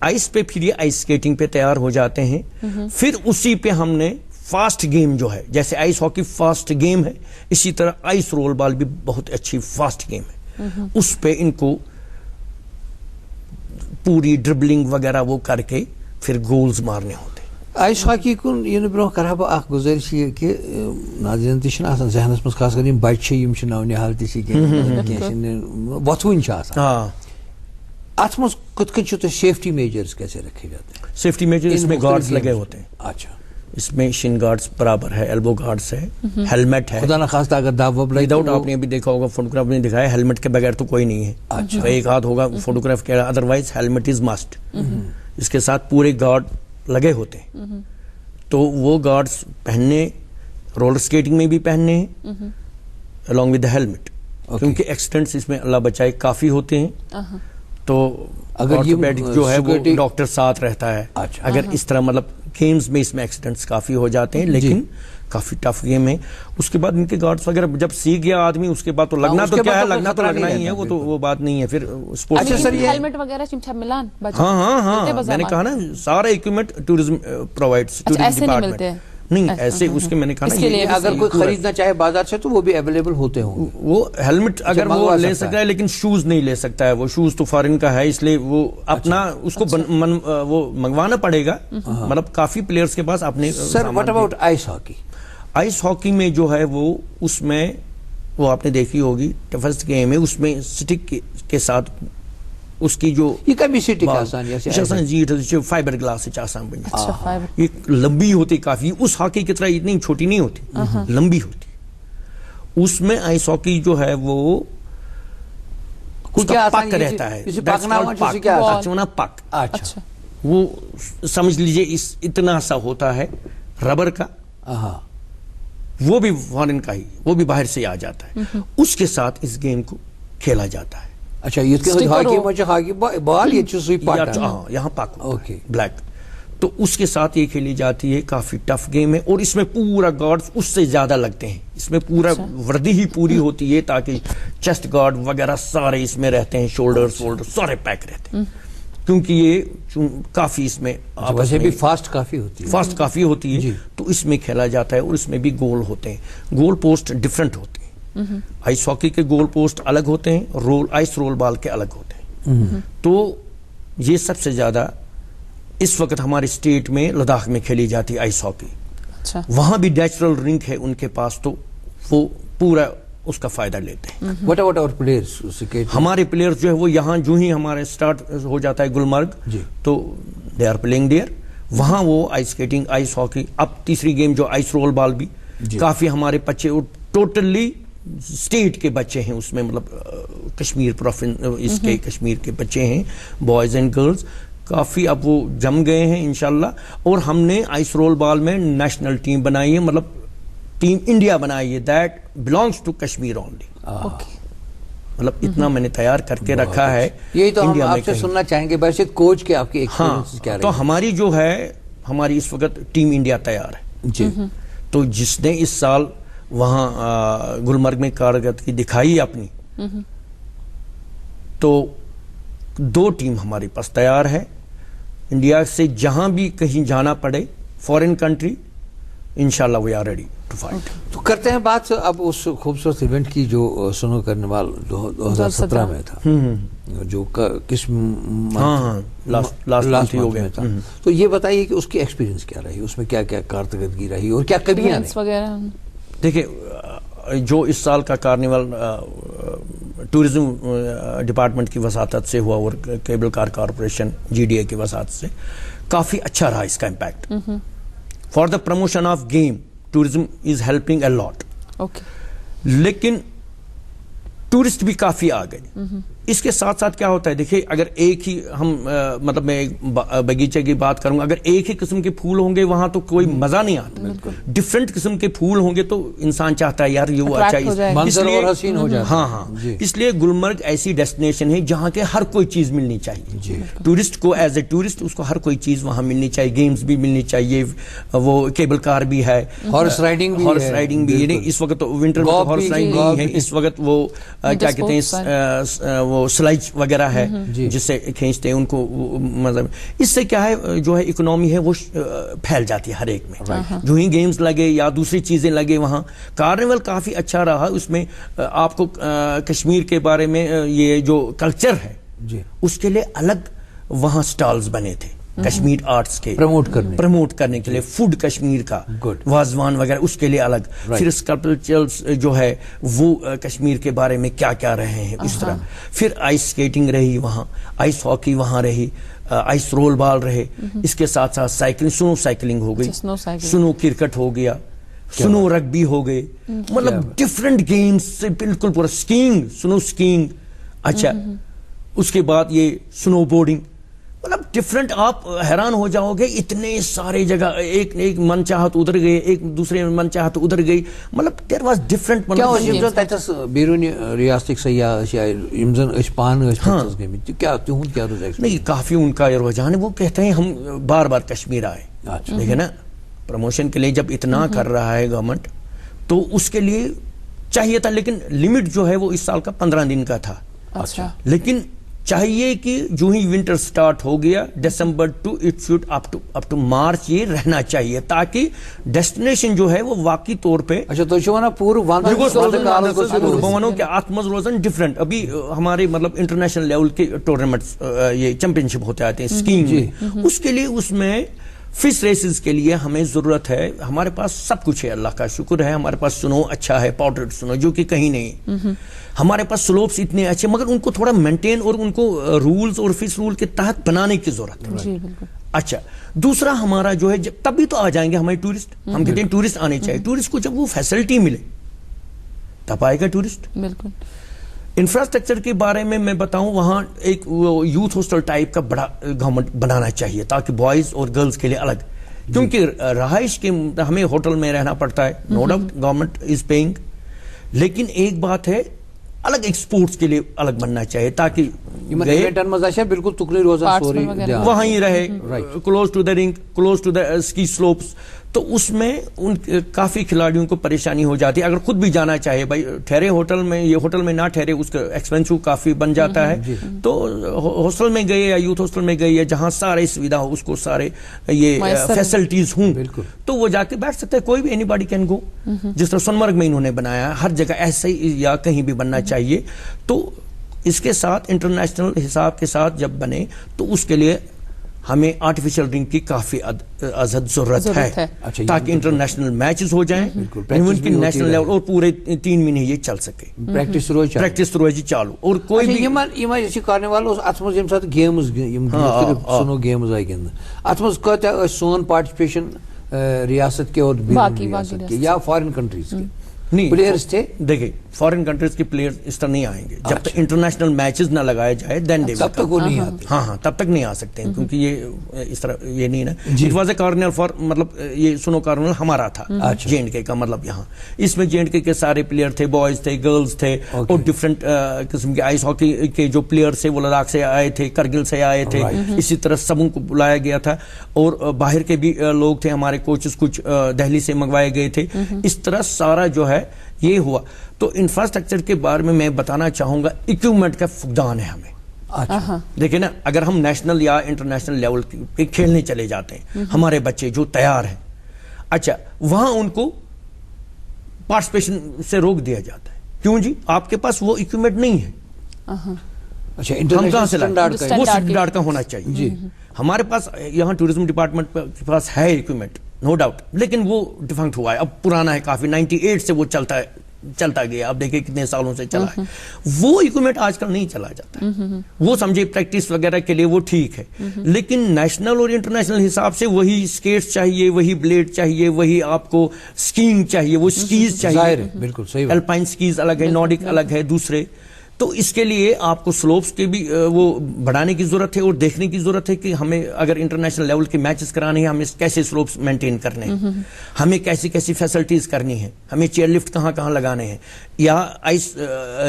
آئس پہ پھر یہ آئس سکیٹنگ پہ تیار ہو جاتے ہیں. پھر اسی پہ ہم نے فاسٹ گیم جو ہے, جیسے آئس ہاکی فاسٹ گیم ہے, اسی طرح آئس رول بال بھی بہت اچھی فاسٹ گیم ہے. اس پہ ان کو پوری ڈربلنگ وغیرہ وہ کر کے پھر گولز مارنے ہوتے. آئس ہاکی کن یہ برو کرا بہ اخ گزارش یہ کہ ناظرین تہ آسان ذہنس مز, خاص کر یم بچہ یم نونحال تہ وتھوین آسان, ات مز کت کن تہ سیفٹی میجرز کیسے رکھے جاتے ہیں؟ سیفٹی میجر اس میں گارڈز لگے ہوتے ہیں. اچھا. اس میں شن گارڈز برابر ہے, ایلبو گارڈز ہے, ہیلمٹ ہے, خدا نخواستہ اگر دب وب لگے, وداؤٹ آپ نے ابھی دیکھا ہوگا فوٹوگراف نے دکھایا, ہیلمٹ کے بغیر تو کوئی نہیں ہے. اچھا. ایک ہاتھ ہوگا فوٹوگراف کے, ادروائز ہیلمٹ از مسٹ. اس کے ساتھ پورے گارڈ لگے ہوتے ہیں. تو وہ گارڈز پہننے, رولر سکیٹنگ میں بھی پہننے ہیں along with the helmet, کیونکہ ایکسیڈنٹس اس میں اللہ بچائے کافی ہوتے ہیں. تو اگر یہ جو ہے وہ ڈاکٹر ساتھ رہتا ہے. اگر اس طرح مطلب گیمز میں اس میں ایکسیڈنٹس کافی ہو جاتے ہیں, لیکن کافی ٹف گیم ہے. اس کے بعد ان کے گارڈز وغیرہ جب سیکھ گیا آدمی, اس کے بعد تو لگنا تو کیا ہے, لگنا تو لگنا ہی ہے, وہ تو وہ بات نہیں ہے. پھر اسپورٹس ہیلمٹ وغیرہ چمچا ملان, ہاں میں نے کہا نا سارا equipment tourism provides, tourism department نہیں ایسے. اس کے میں نے کہا نا اگر کوئی خریدنا چاہے بازار سے تو وہ بھی اویلیبل ہوتے ہوں. وہ ہیلمٹ اگر وہ لے سکتا ہے, لیکن شوز نہیں لے سکتا ہے, وہ شوز تو فارن کا ہے, اس لیے وہ اپنا اس کو وہ منگوانا پڑے گا. مطلب کافی پلیئرز کے پاس اپنے. Sir what about ice hockey? Ice hockey میں جو ہے وہ اس میں وہ آپ نے دیکھی ہوگی, ٹفسٹ گیم ہے, اس میں سٹک کے ساتھ اس کی جو یہ کبھی سٹک آسان جی فائبر گلاس آسان بن جاتی, یہ لمبی ہوتی کافی, اس ہاکی کی طرح اتنی چھوٹی نہیں ہوتی, لمبی ہوتی. اس میں آئس ہاکی جو ہے وہ پک رہتا ہے, پک. وہ سمجھ لیجئے اتنا سا ہوتا ہے ربر کا, وہ بھی فارن کا ہی, وہ بھی باہر سے آ جاتا ہے. اس کے ساتھ اس گیم کو کھیلا جاتا ہے. اچھا, یہ بال یہاں پاک بلیک, تو اس کے ساتھ یہ کھیلی جاتی ہے. کافی ٹف گیم ہے, اور اس میں پورا گارڈ اس سے زیادہ لگتے ہیں. اس میں پورا وردی ہی پوری ہوتی ہے, تاکہ چیسٹ گارڈ وغیرہ سارے اس میں رہتے ہیں, شولڈر سارے پیک رہتے ہیں, کیونکہ یہ کافی اس میں ویسے بھی فاسٹ کافی ہوتی ہے. تو اس میں کھیلا جاتا ہے, اور اس میں بھی گول ہوتے ہیں. گول پوسٹ ڈفرنٹ ہوتے ہیں. آئس ہاکی کے گول پوسٹ الگ ہوتے ہیں, آئس رول بال کے الگ ہوتے ہیں. تو یہ سب سے زیادہ اس وقت ہمارے اسٹیٹ میں لداخ میں کھیلی جاتی ہے آئس ہاکی. وہاں بھی نیچرل رنک ہے ان کے پاس, تو وہ پورا اس کا فائدہ لیتے ہیں. What about our players? ہمارے پلیئرز جو ہے وہ یہاں جو ہی ہمارے اسٹارٹ ہو جاتا ہے گلمرگ, تو دے آر پلینگ دیئر. وہاں وہ آئس سکیٹنگ, آئس ہاکی, اب تیسری گیم جو آئس رول بال بھی کافی ہمارے بچے ٹوٹلی اسٹیٹ کے بچے ہیں اس میں, مطلب کشمیر اس کے کشمیر کے بچے ہیں, بوائز اینڈ گرلز کافی اب وہ جم گئے ہیں انشاءاللہ. اور ہم نے آئس رول بال میں نیشنل ٹیم بنائی ہے, مطلب ٹیم انڈیا بنائی ہے, that belongs to Kashmir only. مطلب اتنا میں نے تیار کر کے رکھا ہے. یہی تو ہم آپ سے سننا چاہیں گے ویسے کوچ کے آپ کے ایکسپیرینس کیا رہے. تو ہماری جو ہے ہماری اس وقت ٹیم انڈیا تیار ہے جی. تو جس نے اس سال وہاں گلمرگ میں کارکردگی دکھائی اپنی, تو 2 ٹیم ہمارے پاس تیار ہے. انڈیا سے جہاں بھی کہیں جانا پڑے فورن کنٹری, انشاءاللہ we are ready to fight. تو کرتے ہیں بات اب اس خوبصورت ایونٹ کی جو سنو کرنیوال 2017 میں تھا, جو کس لاسٹ ہو گیا تھا. تو یہ بتائیے کہ اس کی ایکسپیرینس کیا رہی, اس میں کیا کیا کارکردگی رہی اور کیا کمیاں وغیرہ. دیکھیں جو اس سال کا کارنیول ٹورزم ڈپارٹمنٹ کی وساطت سے ہوا اور کیبل کار کارپوریشن GDA کی وساطت سے کافی اچھا رہا اس کا impact. For the promotion of game tourism is helping a lot. لیکن ٹورسٹ بھی کافی آ گئے. اس کے ساتھ ساتھ کیا ہوتا ہے, دیکھیے اگر ایک ہی ہم مطلب میں باغیچے کی بات کروں گا, اگر ایک ہی قسم کے پھول ہوں گے وہاں تو کوئی مزہ نہیں آتا. ڈفرینٹ قسم کے پھول ہوں گے تو انسان چاہتا ہے یار یہ وہ اچھا, منظر اور حسین ہو جاتا. ہاں اس لیے گلمرگ ایسی ڈیسٹینیشن ہے جہاں کے ہر کوئی چیز ملنی چاہیے. ٹورسٹ کو ایز اے ٹورسٹ اس کو ہر کوئی چیز وہاں ملنی چاہیے, گیمز بھی ملنی چاہیے, وہ کیبل کار بھی ہے, ہارس رائڈنگ بھی. اس وقت ونٹر میں ہارس رائڈنگ ہے, اس وقت وہ کیا کہتے ہیں وہ سلائڈ وغیرہ ہے جس سے کھینچتے ہیں ان کو. مطلب اس سے کیا ہے جو ہے اکنامی ہے وہ پھیل جاتی ہے ہر ایک میں. جو ہی گیمز لگے یا دوسری چیزیں لگے, وہاں کارنیول کافی اچھا رہا. اس میں آپ کو کشمیر کے بارے میں یہ جو کلچر ہے اس کے لیے الگ وہاں سٹالز بنے تھے کشمیر آرٹس کے پروموٹ کرنے کے لیے, فوڈ کشمیر کا وازوان وغیرہ اس کے لیے الگ. پھر اسکلپچرز جو ہے وہ کشمیر کے بارے میں کیا کیا رہے ہیں اس طرح. پھر آئس اسکیٹنگ رہی وہاں, آئس ہاکی وہاں رہی, آئس رول بال رہے. اس کے ساتھ ساتھ سائیکلنگ, سنو سائیکلنگ ہو گئی, سنو کرکٹ ہو گیا, سنو رگبی ہو گئے. مطلب ڈفرینٹ گیمز سے بالکل پورا سکینگ, سنو سکینگ. اچھا اس کے بعد یہ سنو بورڈنگ, مطلب ڈفرینٹ. آپ حیران ہو جاؤ گے اتنے سارے جگہ, ایک من چاہت ادھر گئے, ایک دوسرے من چاہت ادھر گئی. مطلب دیر واز ڈفرینٹ. بیرون ریاست سیاح نہیں, کافی ان کا رجحان ہے. وہ کہتے ہیں ہم بار بار کشمیر آئے. دیکھیں نا, پروموشن کے لیے جب اتنا کر رہا ہے گورنمنٹ تو اس کے لیے چاہیے تھا, لیکن لمٹ جو ہے وہ اس سال کا 15 دن کا تھا. لیکن چاہیے کہ جو ہی ونٹر سٹارٹ ہو گیا December to it should up to March یہ رہنا چاہیے تاکہ ڈیسٹینیشن جو ہے وہ واقعی طور پہ روزن ڈفرینٹ. ابھی ہمارے مطلب انٹرنیشنل لیول کے ٹورنامنٹ یہ چیمپئن شپ ہوتے آتے ہیں اسکیئنگ, اس کے لیے اس میں فش ریسز کے لیے ہمیں ضرورت ہے. ہمارے پاس سب کچھ ہے, اللہ کا شکر ہے. ہمارے پاس سنو اچھا ہے, پاؤڈرڈ سنو جو کہ کہیں نہیں. ہمارے پاس سلوپس اتنے اچھے, مگر ان کو تھوڑا مینٹین اور ان کو رولز اور فش رول کے تحت بنانے کی ضرورت ہے. اچھا دوسرا ہمارا جو ہے تبھی تو آ جائیں گے ہمارے ٹورسٹ. ہم کہتے ہیں ٹورسٹ آنے چاہیے. ٹورسٹ کو جب وہ فیسلٹی ملے تب آئے گا ٹورسٹ. بالکل. انفراسٹرکچر کے بارے میں بتاؤں, وہاں ایک یوتھ ہاسٹل ٹائپ کا بڑا گورنمنٹ بنانا چاہیے تاکہ بوائز اور گرلز کے لیے الگ, کیونکہ رہائش کے ہمیں ہوٹل میں رہنا پڑتا ہے, no doubt government is paying. لیکن ایک بات ہے, الگ ایکسپورٹس کے لیے الگ بننا چاہیے تاکہ بالکل تکلی روزہ وہاں ہی رہے, کلوز ٹو دا رنگ, کلوز ٹو دا اسکی سلوپس. تو اس میں ان کافی کھلاڑیوں کو پریشانی ہو جاتی ہے. اگر خود بھی جانا چاہے, بھائی ٹھہرے ہوٹل میں, یہ ہوٹل میں نہ ٹھہرے, اس کا ایکسپینسو کافی بن جاتا ہے. تو ہاسٹل میں گئے یا یوتھ ہاسٹل میں گئے یا جہاں سارے سویدھا ہو, اس کو سارے یہ فیسلٹیز ہوں, تو وہ جا کے بیٹھ سکتا ہے. کوئی بھی اینی باڈی کین گو. جس طرح سونمرگ میں انہوں نے بنایا, ہر جگہ ایسے ہی یا کہیں بھی بننا چاہیے. تو اس کے ساتھ انٹرنیشنل حساب کے ساتھ جب بنے تو اس کے لیے ہمیں آرٹیفیشل رنگ کی کافی ازحد ضرورت ہے تاکہ انٹرنیشنل میچز ہو جائیں, نیشنل لیول اور پورے 3 مہینے یہ چل سکے. پریکٹس روزی چالو. اور کوئی بھی کارنیوال ات مز سات گیمز سنو گیمز آئی گند, ات مز کتیا سون پارٹیسپیشن ریاست کے اور یا فارن کنٹریز کے. نہیں پلیئرز تھے. دیکھیں فارن کنٹریز کے پلیئرز اس طرح نہیں آئیں گے جب تک انٹرنیشنل میچز نہ لگائے جائے دین دے تب تک وہ نہیں آتے. ہاں تب تک نہیں آ سکتے ہیں کیونکہ یہ اس طرح یہ نہیں نا. It was a carnival for مطلب یہ سنو کارنیول ہمارا تھا جے اینڈ کے کا مطلب یہاں اس میں جے اینڈ کے سارے پلیئر تھے بوائز تھے گرلز تھے اور ڈفرینٹ قسم کے آئس ہاکی کے جو پلیئر تھے وہ لداخ سے آئے تھے کرگل سے آئے تھے. اسی طرح سبوں کو بلایا گیا تھا اور باہر کے بھی لوگ تھے ہمارے کوچز کچھ دہلی سے منگوائے گئے تھے. اس طرح سارا جو ہے یہ ہوا. تو انفراسٹرکچر کے بارے میں بتانا چاہوں گا اکوپمنٹ کا فقدان ہے ہمیں. دیکھیں نا اگر ہم نیشنل یا انٹرنیشنل لیول پہ کھیلنے چلے جاتے ہیں ہمارے بچے جو تیار ہیں اچھا وہاں ان کو پارٹیسپیشن سے روک دیا جاتا ہے. کیوں جی آپ کے پاس وہ اکوپمنٹ نہیں ہے. اچھا ہم کہاں سے لائیں وہ اسٹینڈرڈ کا ہونا چاہیے. جی ہمارے پاس یہاں ٹورزم ڈپارٹمنٹ کے پاس ہے اکوپمنٹ نو ڈاؤٹ لیکن وہ ڈیفنکٹ ہوا ہے اب پرانا ہے کافی 98 سے وہ چلتا گیا. اب دیکھیں کتنے سالوں سے چلا ہے. وہ اکوپمنٹ آج کل نہیں چلا جاتا ہے. وہ سمجھے پریکٹس وغیرہ کے لیے وہ ٹھیک ہے لیکن نیشنل اور انٹرنیشنل حساب سے وہی اسکیٹس چاہیے وہی بلیڈ چاہیے وہی آپ کو اسکیئنگ چاہیے وہ اسکیز چاہیے. بالکل صحیح. الپائن اسکیز الگ ہے نارڈک الگ ہے دوسرے. تو اس کے لیے آپ کو سلوپس کے بھی وہ بڑھانے کی ضرورت ہے اور دیکھنے کی ضرورت ہے کہ ہمیں اگر انٹرنیشنل لیول کے میچز کرانے ہیں ہمیں کیسے سلوپس مینٹین کرنے ہیں ہمیں کیسی کیسی فیسلٹیز کرنی ہے ہمیں چیئر لفٹ کہاں کہاں لگانے ہیں. یا آئس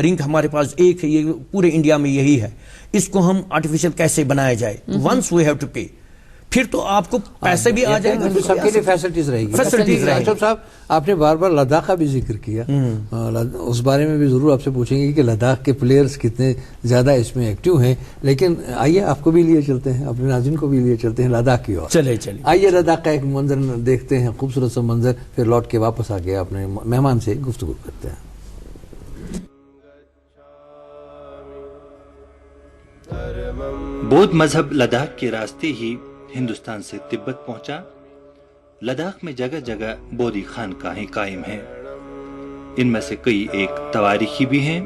رنک ہمارے پاس ایک ہے یہ پورے انڈیا میں یہی ہے اس کو ہم آرٹیفیشل کیسے بنایا جائے. Once we have to pay پھر تو آپ کو پیسے بھی آ جائیں گے سب کے لیے فیسلٹیز رہے گی. اشرف صاحب آپ نے بار بار لداخ کا بھی ذکر کیا اس بارے میں بھی ضرور آپ سے پوچھیں گے کہ لداخ کے پلیئرز کتنے زیادہ اس میں ایکٹیو ہیں. لیکن آئیے آپ کو بھی لیے چلتے ہیں اپنے ناظرین کو بھی لیے چلتے ہیں لداخ کی اور چلے آئیے لداخ کا ایک منظر دیکھتے ہیں خوبصورت سا منظر پھر لوٹ کے واپس آ گیا اپنے مہمان سے گفتگو کرتے ہیں. بودھ مذہب لداخ کے راستے ہی ہندوستان سے تبت پہنچا. لداخ میں جگہ جگہ بودھی خانقاہیں قائم ہیں. ان میں سے کئی ایک تواریخی بھی ہیں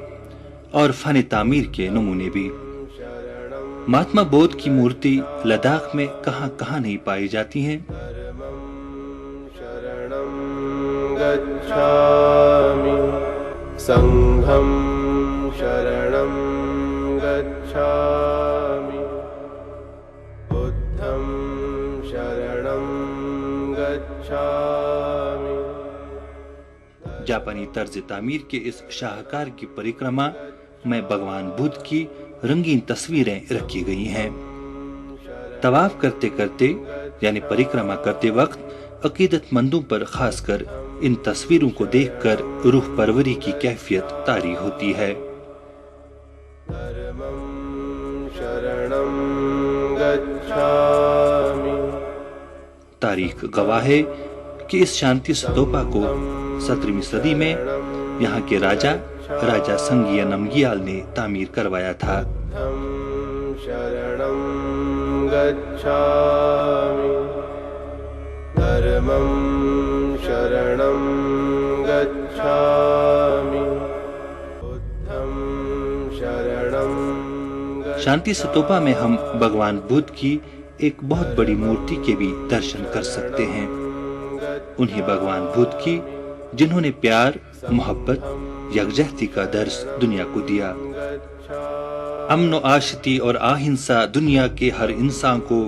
اور فن تعمیر کے نمونے بھی. مہاتما بودھ کی مورتی لداخ میں کہاں کہاں نہیں پائی جاتی ہیں. سنگھم شرنم گچھامی بدھم شرنم گچھامی. جاپانی طرز تعمیر کے اس شاہکار کی پریکرما میں بھگوان بدھ کی رنگین تصویریں رکھی گئی ہیں. طواف کرتے کرتے یعنی پریکرما کرتے وقت عقیدت مندوں پر خاص کر ان تصویروں کو دیکھ کر روح پروری کی کیفیت طاری ہوتی ہے. تاریخ گواہ ہے کہ اس شانتی ستوپا کو 17ویں صدی میں یہاں کے راجا سنگیا نمگیال نے تعمیر کروایا تھا. شانتی ستوپا میں ہم بھگوان بدھ کی ایک بہت بڑی مورتی کے بھی درشن کر سکتے ہیں. انہیں بھگوان بدھ کی جنہوں نے پیار محبت یکجہتی کا درس دنیا کو دیا. امن و آشتی اور آہنسا دنیا کے ہر انسان کو،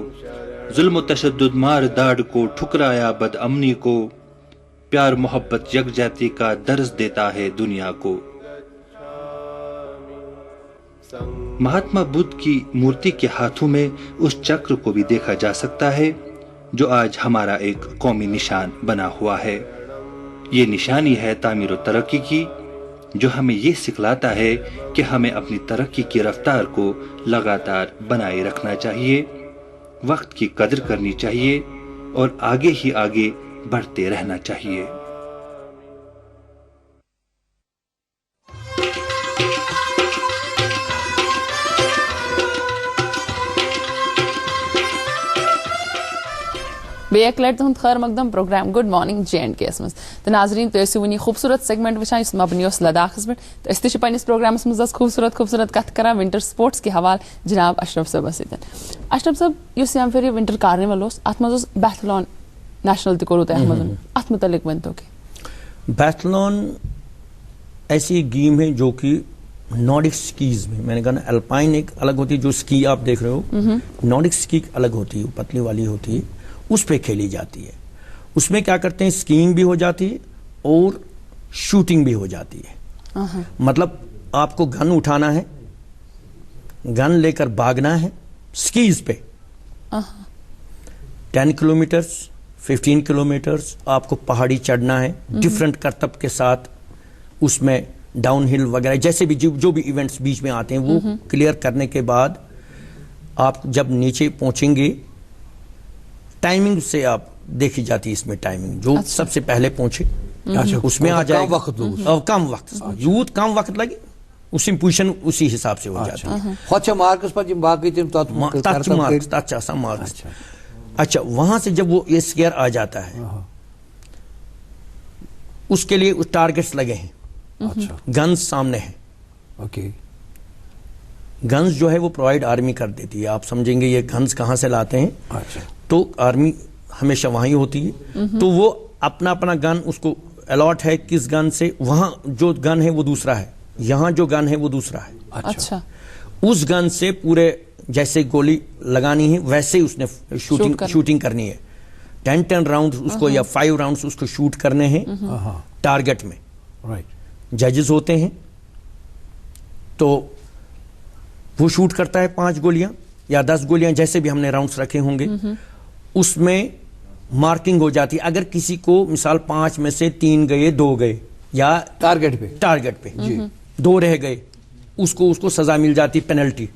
ظلم و تشدد مار داڑ کو ٹھکرایا بد امنی کو، پیار محبت یکجہتی کا درس دیتا ہے دنیا کو. مہاتما بدھ کی مورتی کے ہاتھوں میں اس چکر کو بھی دیکھا جا سکتا ہے جو آج ہمارا ایک قومی نشان بنا ہوا ہے. یہ نشانی ہے تعمیر و ترقی کی جو ہمیں یہ سکھلاتا ہے کہ ہمیں اپنی ترقی کی رفتار کو لگاتار بنائے رکھنا چاہیے، وقت کی قدر کرنی چاہیے اور آگے ہی آگے بڑھتے رہنا چاہیے. بیک لٹ تہد خیر مقدم programme good morning J and K مز تو ناظرین تھی ونی خوبصورت سیگمنٹ وچان اس مبنی اس لداخس پہ تو پنس پروگرامس مز خوبصورت کت کران ونٹر سپورٹس کے حوالہ جناب اشرف صاحبس ستن. اشرف صاحب اس یم پھر ونٹر کارنیول ات مز بیتھلون نیشنل تہ کورو تہ ات متعلق ون تو کہ بیتھلون ایسی گیم ہے جو کہ نارڈک سکیز میں نے کہا نا الپائن ایک الگ ہوتی ہے جو سکی آپ دیکھ رہے ہو, نارڈک سکی الگ ہوتی ہے, پتلی والی ہوتی ہے, اس پہ کھیلی جاتی ہے. اس میں کیا کرتے ہیں اسکیئنگ بھی ہو جاتی ہے اور شوٹنگ بھی ہو جاتی ہے. مطلب آپ کو گن اٹھانا ہے, گن لے کر بھاگنا ہے سکیز پہ 10 کلومیٹرز 15 کلومیٹرز آپ کو پہاڑی چڑھنا ہے ڈفرنٹ کرتب کے ساتھ. اس میں ڈاؤن ہل وغیرہ جیسے بھی جو بھی ایونٹس بیچ میں آتے ہیں وہ کلیئر کرنے کے بعد آپ جب نیچے پہنچیں گے ٹائمنگ سے آپ دیکھی جاتی ہے اس میں ٹائمنگ جو سب سے پہلے پہنچے اس میں آ جائے گا. کم وقت یوت کم وقت لگے اسی پوزیشن اسی حساب سے ہو جاتی ہے. اچھا وہاں سے جب وہ یہ اسکیئر آ جاتا ہے اس کے لیے ٹارگٹس لگے ہیں, گنز سامنے ہیں. گنز جو ہے وہ پرووائڈ آرمی کر دیتی ہے. آپ سمجھیں گے یہ گنز کہاں سے لاتے ہیں, تو آرمی ہمیشہ وہاں ہی ہوتی ہے, تو وہ اپنا اپنا گن اس کو الاٹ ہے کس گن سے, وہاں جو گن ہے وہ دوسرا ہے, یہاں جو گن ہے وہ دوسرا ہے. اچھا اس گن سے پورے جیسے گولی لگانی ہے ویسے اس نے شوٹنگ کرنی ہے. 10 راؤنڈ اس کو یا 5 راؤنڈ اس کو شوٹ کرنے ہیں ٹارگٹ میں. ججز ہوتے ہیں تو وہ شوٹ کرتا ہے 5 گولیاں یا 10 گولیاں جیسے بھی ہم نے راؤنڈز رکھے ہوں گے. اس میں مارکنگ ہو جاتی ہے. اگر کسی کو مثال 5 میں سے 3 گئے 2 گئے یا ٹارگٹ پہ 2 رہ گئے اس کو سزا مل جاتی پینلٹی.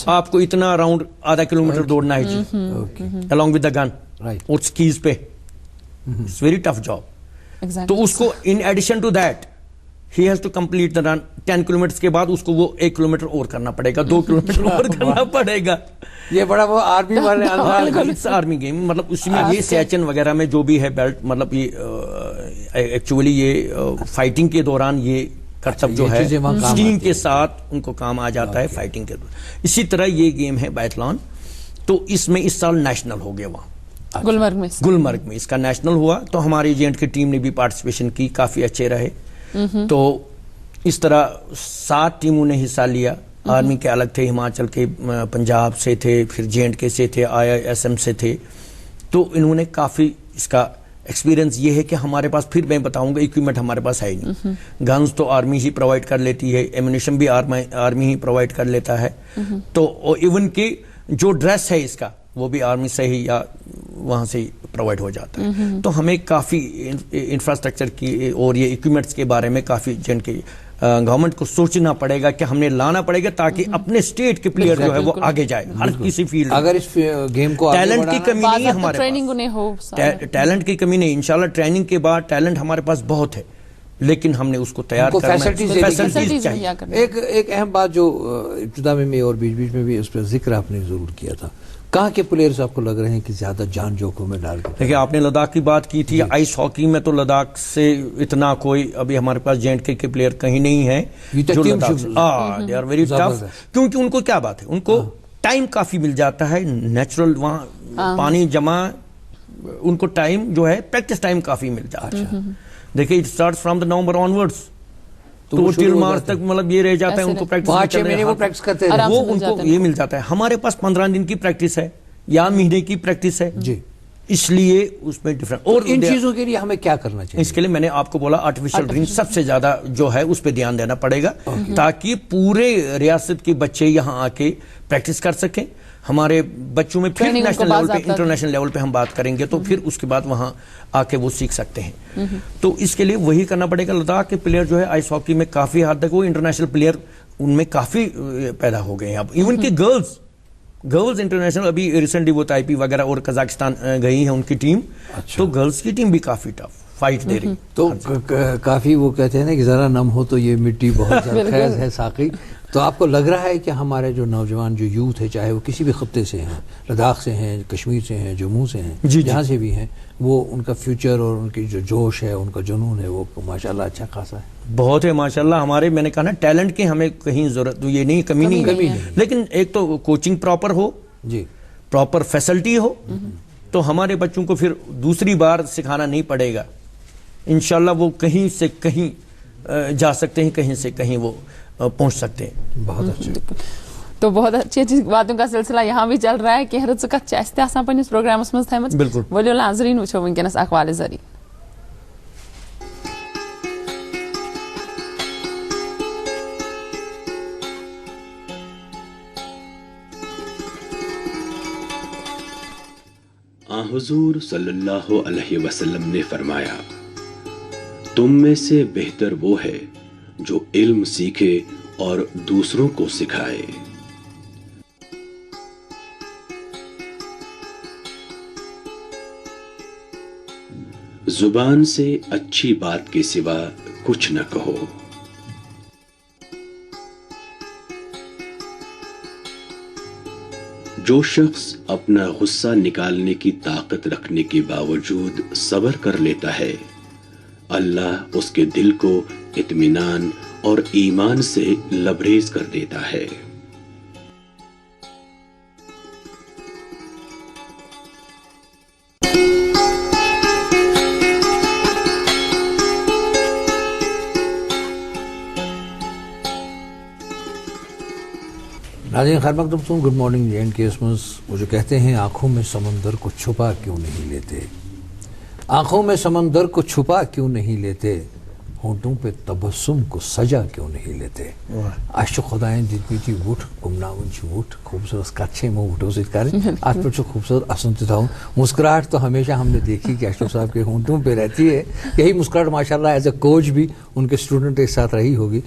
آپ کو اتنا راؤنڈ آدھا کلومیٹر دوڑنا ہے جی along with the gun اور سکیز پہ. It's very tough job. تو اس کو in addition to that he has to complete the run 10 kilometre کے بعد اس کو وہ 1 کلومیٹر اور کرنا پڑے گا, 2 کلومیٹر اور کرنا پڑے گا. یہ بڑا وہ آرمی والے آرمی گیم مطلب اس میں یہ سیچن وغیرہ میں جو بھی ہے بیلٹ مطلب یہ ایکچولی یہ فائٹنگ کے دوران یہ کرتب جو ہے اسکیم کے ساتھ ان کو کام آ جاتا ہے فائٹنگ کے دوران. اسی طرح یہ گیم ہے بائتھلون. تو اس میں اس سال نیشنل ہو گیا وہاں گلمرگ میں اس کا نیشنل ہوا. تو ہماری جینٹ کی ٹیم نے بھی پارٹیسپیشن کی, کافی اچھے رہے. تو اس طرح 7 ٹیموں نے حصہ لیا. آرمی کے الگ تھے, ہماچل کے, پنجاب سے تھے, پھر JNK سے تھے, IISM سے تھے. تو انہوں نے کافی اس کا ایکسپیرینس یہ ہے کہ ہمارے پاس پھر میں بتاؤں گا اکوپمنٹ ہمارے پاس ہے ہی نہیں. گنز تو آرمی ہی پرووائڈ کر لیتی ہے, ایمونیشن بھی آرمی ہی پرووائڈ کر لیتا ہے. تو ایون کہ جو ڈریس ہے اس کا وہ بھی آرمی سے ہی یا وہاں سے پرووائڈ ہو جاتا ہے. تو ہمیں کافی انفراسٹرکچر کی اور یہ اکوپمنٹس کے بارے میں کافی جن کے گورنمنٹ کو سوچنا پڑے گا کہ ہم نے لانا پڑے گا تاکہ اپنے اسٹیٹ کے پلیئر جو ہے وہ آگے جائے ہر کسی فیلڈ. اگر اس گیم کو ٹیلنٹ کی کمی نہیں ہے ہمارے پاس, ٹیلنٹ کی کمی نہیں. انشاءاللہ ٹریننگ کے بعد ٹیلنٹ ہمارے پاس بہت ہے لیکن ہم نے اس کو تیار کرنا ہے, فیسلٹیز چاہیے. ایک اہم بات جو ابتدا میں اور بیچ میں بھی اس پہ ذکر آپ نے ضرور کیا تھا, کہاں کے پلیئرز آپ کو لگ رہے ہیں کہ زیادہ جان جوکھوں میں ڈال کے؟ دیکھیں آپ نے لداخ کی بات کی تھی, آئس ہاکی میں تو لداخ سے اتنا کوئی ابھی ہمارے پاس JNK کے پلیئر کہیں نہیں ہیں جو Ladakh they are very tough. کیونکہ ان کو کیا بات ہے, ان کو ٹائم کافی مل جاتا ہے نیچرل, وہاں پانی جمع, ان کو ٹائم جو ہے پریکٹس ٹائم کافی مل جاتا ہے. دیکھیں it starts from the November onwards تو ٹل مارچ تک مطلب یہ رہ جاتا ہے ان کو پریکٹس کرتے ہیں, وہ ان کو یہ مل جاتا ہے. ہمارے پاس 15 دن کی پریکٹس ہے یا مہینے کی پریکٹس ہے جی, اس لیے اس میں ڈفرنٹ. اور ان چیزوں کے لیے ہمیں کیا کرنا چاہیے؟ اس کے لیے میں نے آپ کو بولا آرٹیفیشل ڈرنک سب سے زیادہ جو ہے اس پہ دھیان دینا پڑے گا تاکہ پورے ریاست کے بچے یہاں آ کے پریکٹس کر سکیں. ہمارے بچوں میں پھر نیشنل لیول پہ انٹرنیشنل لیول پہ ہم بات کریں گے تو پھر اس کے بعد وہاں آ کے وہ سیکھ سکتے ہیں. تو اس کے لیے وہی کرنا پڑے گا. لداخ کے پلیئر جو ہے آئس ہاکی میں کافی حد تک وہ انٹرنیشنل پلیئر ان میں کافی پیدا ہو گئے ہیں. اب ایون کہ گرلز انٹرنیشنل ابھی ریسنٹلی وہ تائپی وغیرہ اور قزاقستان گئی ہیں ان کی ٹیم. تو گرلز کی ٹیم بھی کافی ٹف فائٹ دے رہی. تو کافی وہ کہتے ہیں نا کہ ذرا نم ہو تو یہ مٹی بہت خیز ہے ساقی. تو آپ کو لگ رہا ہے کہ ہمارے جو نوجوان جو یوتھ ہے, چاہے وہ کسی بھی خطے سے ہیں, لداخ سے ہیں, کشمیر سے ہیں, جموں سے ہیں, جہاں سے بھی ہیں, وہ ان کا فیوچر اور ان کی جو جوش ہے, ان کا جنون ہے, وہ ماشاءاللہ اچھا خاصا ہے, بہت ہے ماشاءاللہ. ہمارے میں نے کہا نا ٹیلنٹ کی ہمیں کہیں ضرورت یہ نہیں, کمی نہیں ہے, لیکن ایک تو کوچنگ پراپر ہو جی, پراپر فیسلٹی ہو تو ہمارے بچوں کو پھر دوسری بار سکھانا نہیں پڑے گا. انشاءاللہ وہ کہیں سے کہیں جا سکتے ہیں, کہیں سے کہیں وہ پہنچ سکتے ہیں. بہت اچھا. تو بہت اچھی اچھی باتوں کا سلسلہ یہاں بھی چل رہا ہے کہ رٕژ کتھ چھِ اَسہِ تہِ آسان پنٛنِس پروگرامس منٛز تھٲیمٕژ. بالکل. ؤلِو ناظریٖن وٕچھو وٕنکٮ۪نس اخبارِ ذٔریعہٕ. حضور صلی اللہ علیہ وسلم نے فرمایا, تم میں سے بہتر وہ ہے جو علم سیکھے اور دوسروں کو سکھائے. زبان سے اچھی بات کے سوا کچھ نہ کہو. جو شخص اپنا غصہ نکالنے کی طاقت رکھنے کے باوجود صبر کر لیتا ہے, اللہ اس کے دل کو اطمینان اور ایمان سے لبریز کر دیتا ہے. ناظرین خیر مقدم گڈ مارننگ JNK میں وہ جو کہتے ہیں آنکھوں میں سمندر کو چھپا کیوں نہیں لیتے, آنکھوں میں سمندر کو چھپا کیوں نہیں لیتے, ہونٹوں پہ تبسم کو سجا کیوں نہیں لیتے. اَسہِ چھُ خۄدایَن دِتمٕتۍ یہِ وُٹھ گُمناوٕنۍ چھِ وُٹھ خوٗبصوٗرت کَتھٕ چھِ یِمو وُٹھو سۭتۍ کَرٕنۍ, اَتھ پٮ۪ٹھ چھُ خوٗبصوٗرت اَسُن تہِ تھاوُن. مسکراہٹ تو ہمیشہ ہم نے دیکھی کہ اشرف صاحب کے ہونٹوں پہ رہتی ہے, یہی مسکراہٹ ماشاء اللہ ایز اے کوچ بھی ان کے اسٹوڈنٹ کے ساتھ رہی ہوگی.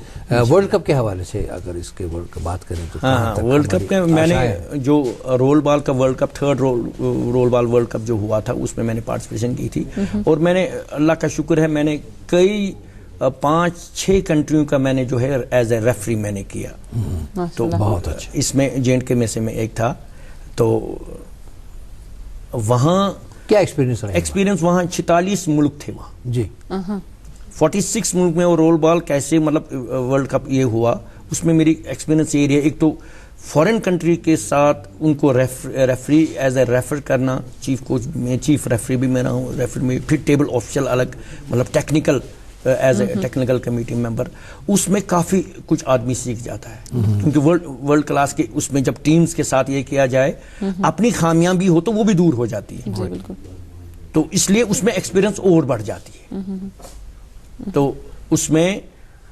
ورلڈ کپ کے حوالے سے اگر اس کے ورلڈ کی بات کریں تو ورلڈ کپ کے میں نے جو رول بال کا ورلڈ کپ تھرڈ رول بال ورلڈ کپ جو ہوا تھا اس میں نے پارٹیسپیشن کی تھی, اور میں نے اللہ کا شکر ہے میں نے کئی 5-6 کنٹریوں کا میں نے جو ہے ایز اے ریفری میں نے کیا. تو بہت اچھا. اس میں JNK میں سے میں ایک تھا. تو وہاں کیا ایکسپیرینس رہا؟ ایکسپیرینس وہاں 46 ملک تھے وہاں جی, 46 ملک میں, اور رول بال کیسے مطلب ورلڈ کپ یہ ہوا اس میں میری ایکسپیرینس یہ رہی. ایک تو فورن کنٹری کے ساتھ ان کو ریفری ایز اے ریفر کرنا, چیف کوچ میں چیف ریفری بھی میں رہا ہوں, ریفری میں پھر ٹیبل آفیشل الگ, مطلب technical as a technical committee member. اس میں کافی کچھ آدمی سیکھ جاتا ہے, کیونکہ ورلڈ کلاس کے اس میں جب ٹیمز کے ساتھ یہ کیا جائے اپنی خامیاں بھی ہو تو وہ بھی دور ہو جاتی ہے, تو اس لیے اس میں ایکسپیرینس اور بڑھ جاتی ہے. تو اس میں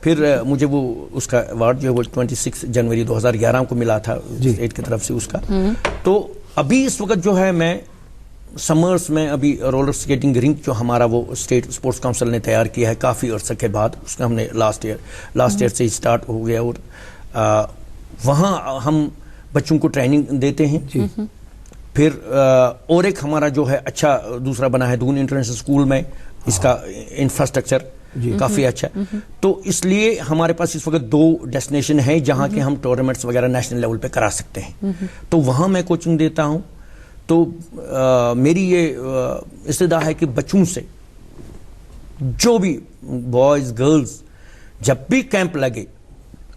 پھر مجھے وہ اس کا ایوارڈ جو ہے وہ 26 جنوری 2011 کو ملا تھا اسٹیٹ کی طرف سے اس کا. تو ابھی اس وقت جو ہے میں سمرس میں ابھی رولر سکیٹنگ رنک جو ہمارا وہ اسٹیٹ اسپورٹس کاؤنسل نے تیار کیا ہے کافی عرصے کے بعد, اس کا ہم نے لاسٹ ایئر سے ہی اسٹارٹ ہو گیا, اور وہاں ہم بچوں کو ٹریننگ دیتے ہیں. پھر اور ایک ہمارا جو ہے اچھا دوسرا بنا ہے دون انٹرنیشنل اسکول میں, اس کا انفراسٹرکچر کافی اچھا. تو اس لیے ہمارے پاس اس وقت 2 ڈیسٹینیشن ہیں جہاں کے ہم ٹورنامنٹس وغیرہ نیشنل لیول پہ کرا سکتے ہیں. تو وہاں میں کوچنگ دیتا ہوں. تو میری یہ استدعا ہے کہ بچوں سے جو بھی بوائز گرلز جب بھی کیمپ لگے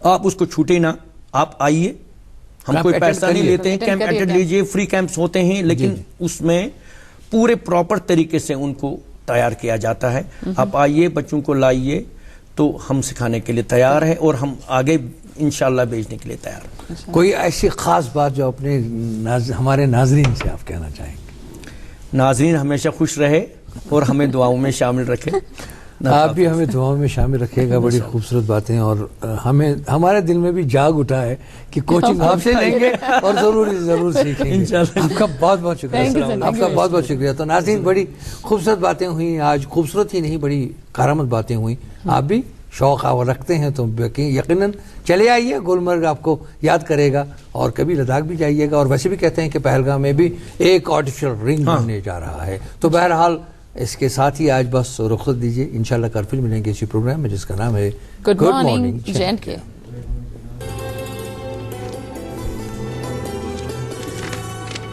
آپ اس کو چھوٹے نہ, آپ آئیے, ہم کوئی پیسہ نہیں لیتے ہیں, کیمپ اٹینڈ لیجیے, فری کیمپس ہوتے ہیں, لیکن اس میں پورے پراپر طریقے سے ان کو تیار کیا جاتا ہے. آپ آئیے, بچوں کو لائیے, تو ہم سکھانے کے لیے تیار ہے اور ہم آگے انشاءاللہ بھیجنے کے لیے تیار ہیں. کوئی ایسی خاص بات جو اپنے ہمارے ناظرین سے آپ کہنا چاہیں گے؟ ناظرین ہمیشہ خوش رہے اور ہمیں دعاؤں میں شامل رکھے. آپ بھی ہمیں دعاؤں میں شامل رکھیے گا. بڑی خوبصورت باتیں, اور ہمارے دل میں بھی جاگ اٹھا ہے کہ کوچنگ آپ سے لیں گے اور ضرور سیکھیں گے انشاءاللہ. آپ کا بہت بہت شکریہ, آپ کا بہت بہت شکریہ. تو ناظرین بڑی خوبصورت باتیں ہوئیں آج, خوبصورت ہی نہیں بڑی کارآمد باتیں ہوئیں. آپ بھی شوق رکھتے ہیں تو یقیناً چلے آئیے, گلمرگ آپ کو یاد کرے گا, اور کبھی لداخ بھی جائیے گا. اور ویسے بھی کہتے ہیں کہ پہلگام میں بھی ایک آرٹیفیشل رنگ بننے جا رہا ہے. تو بہرحال اس کے ساتھ ہی آج بس رخصت دیجیے, انشاءاللہ کل پھر ملیں گے اسی پروگرام میں جس کا نام ہے گڈ مارننگ JNK.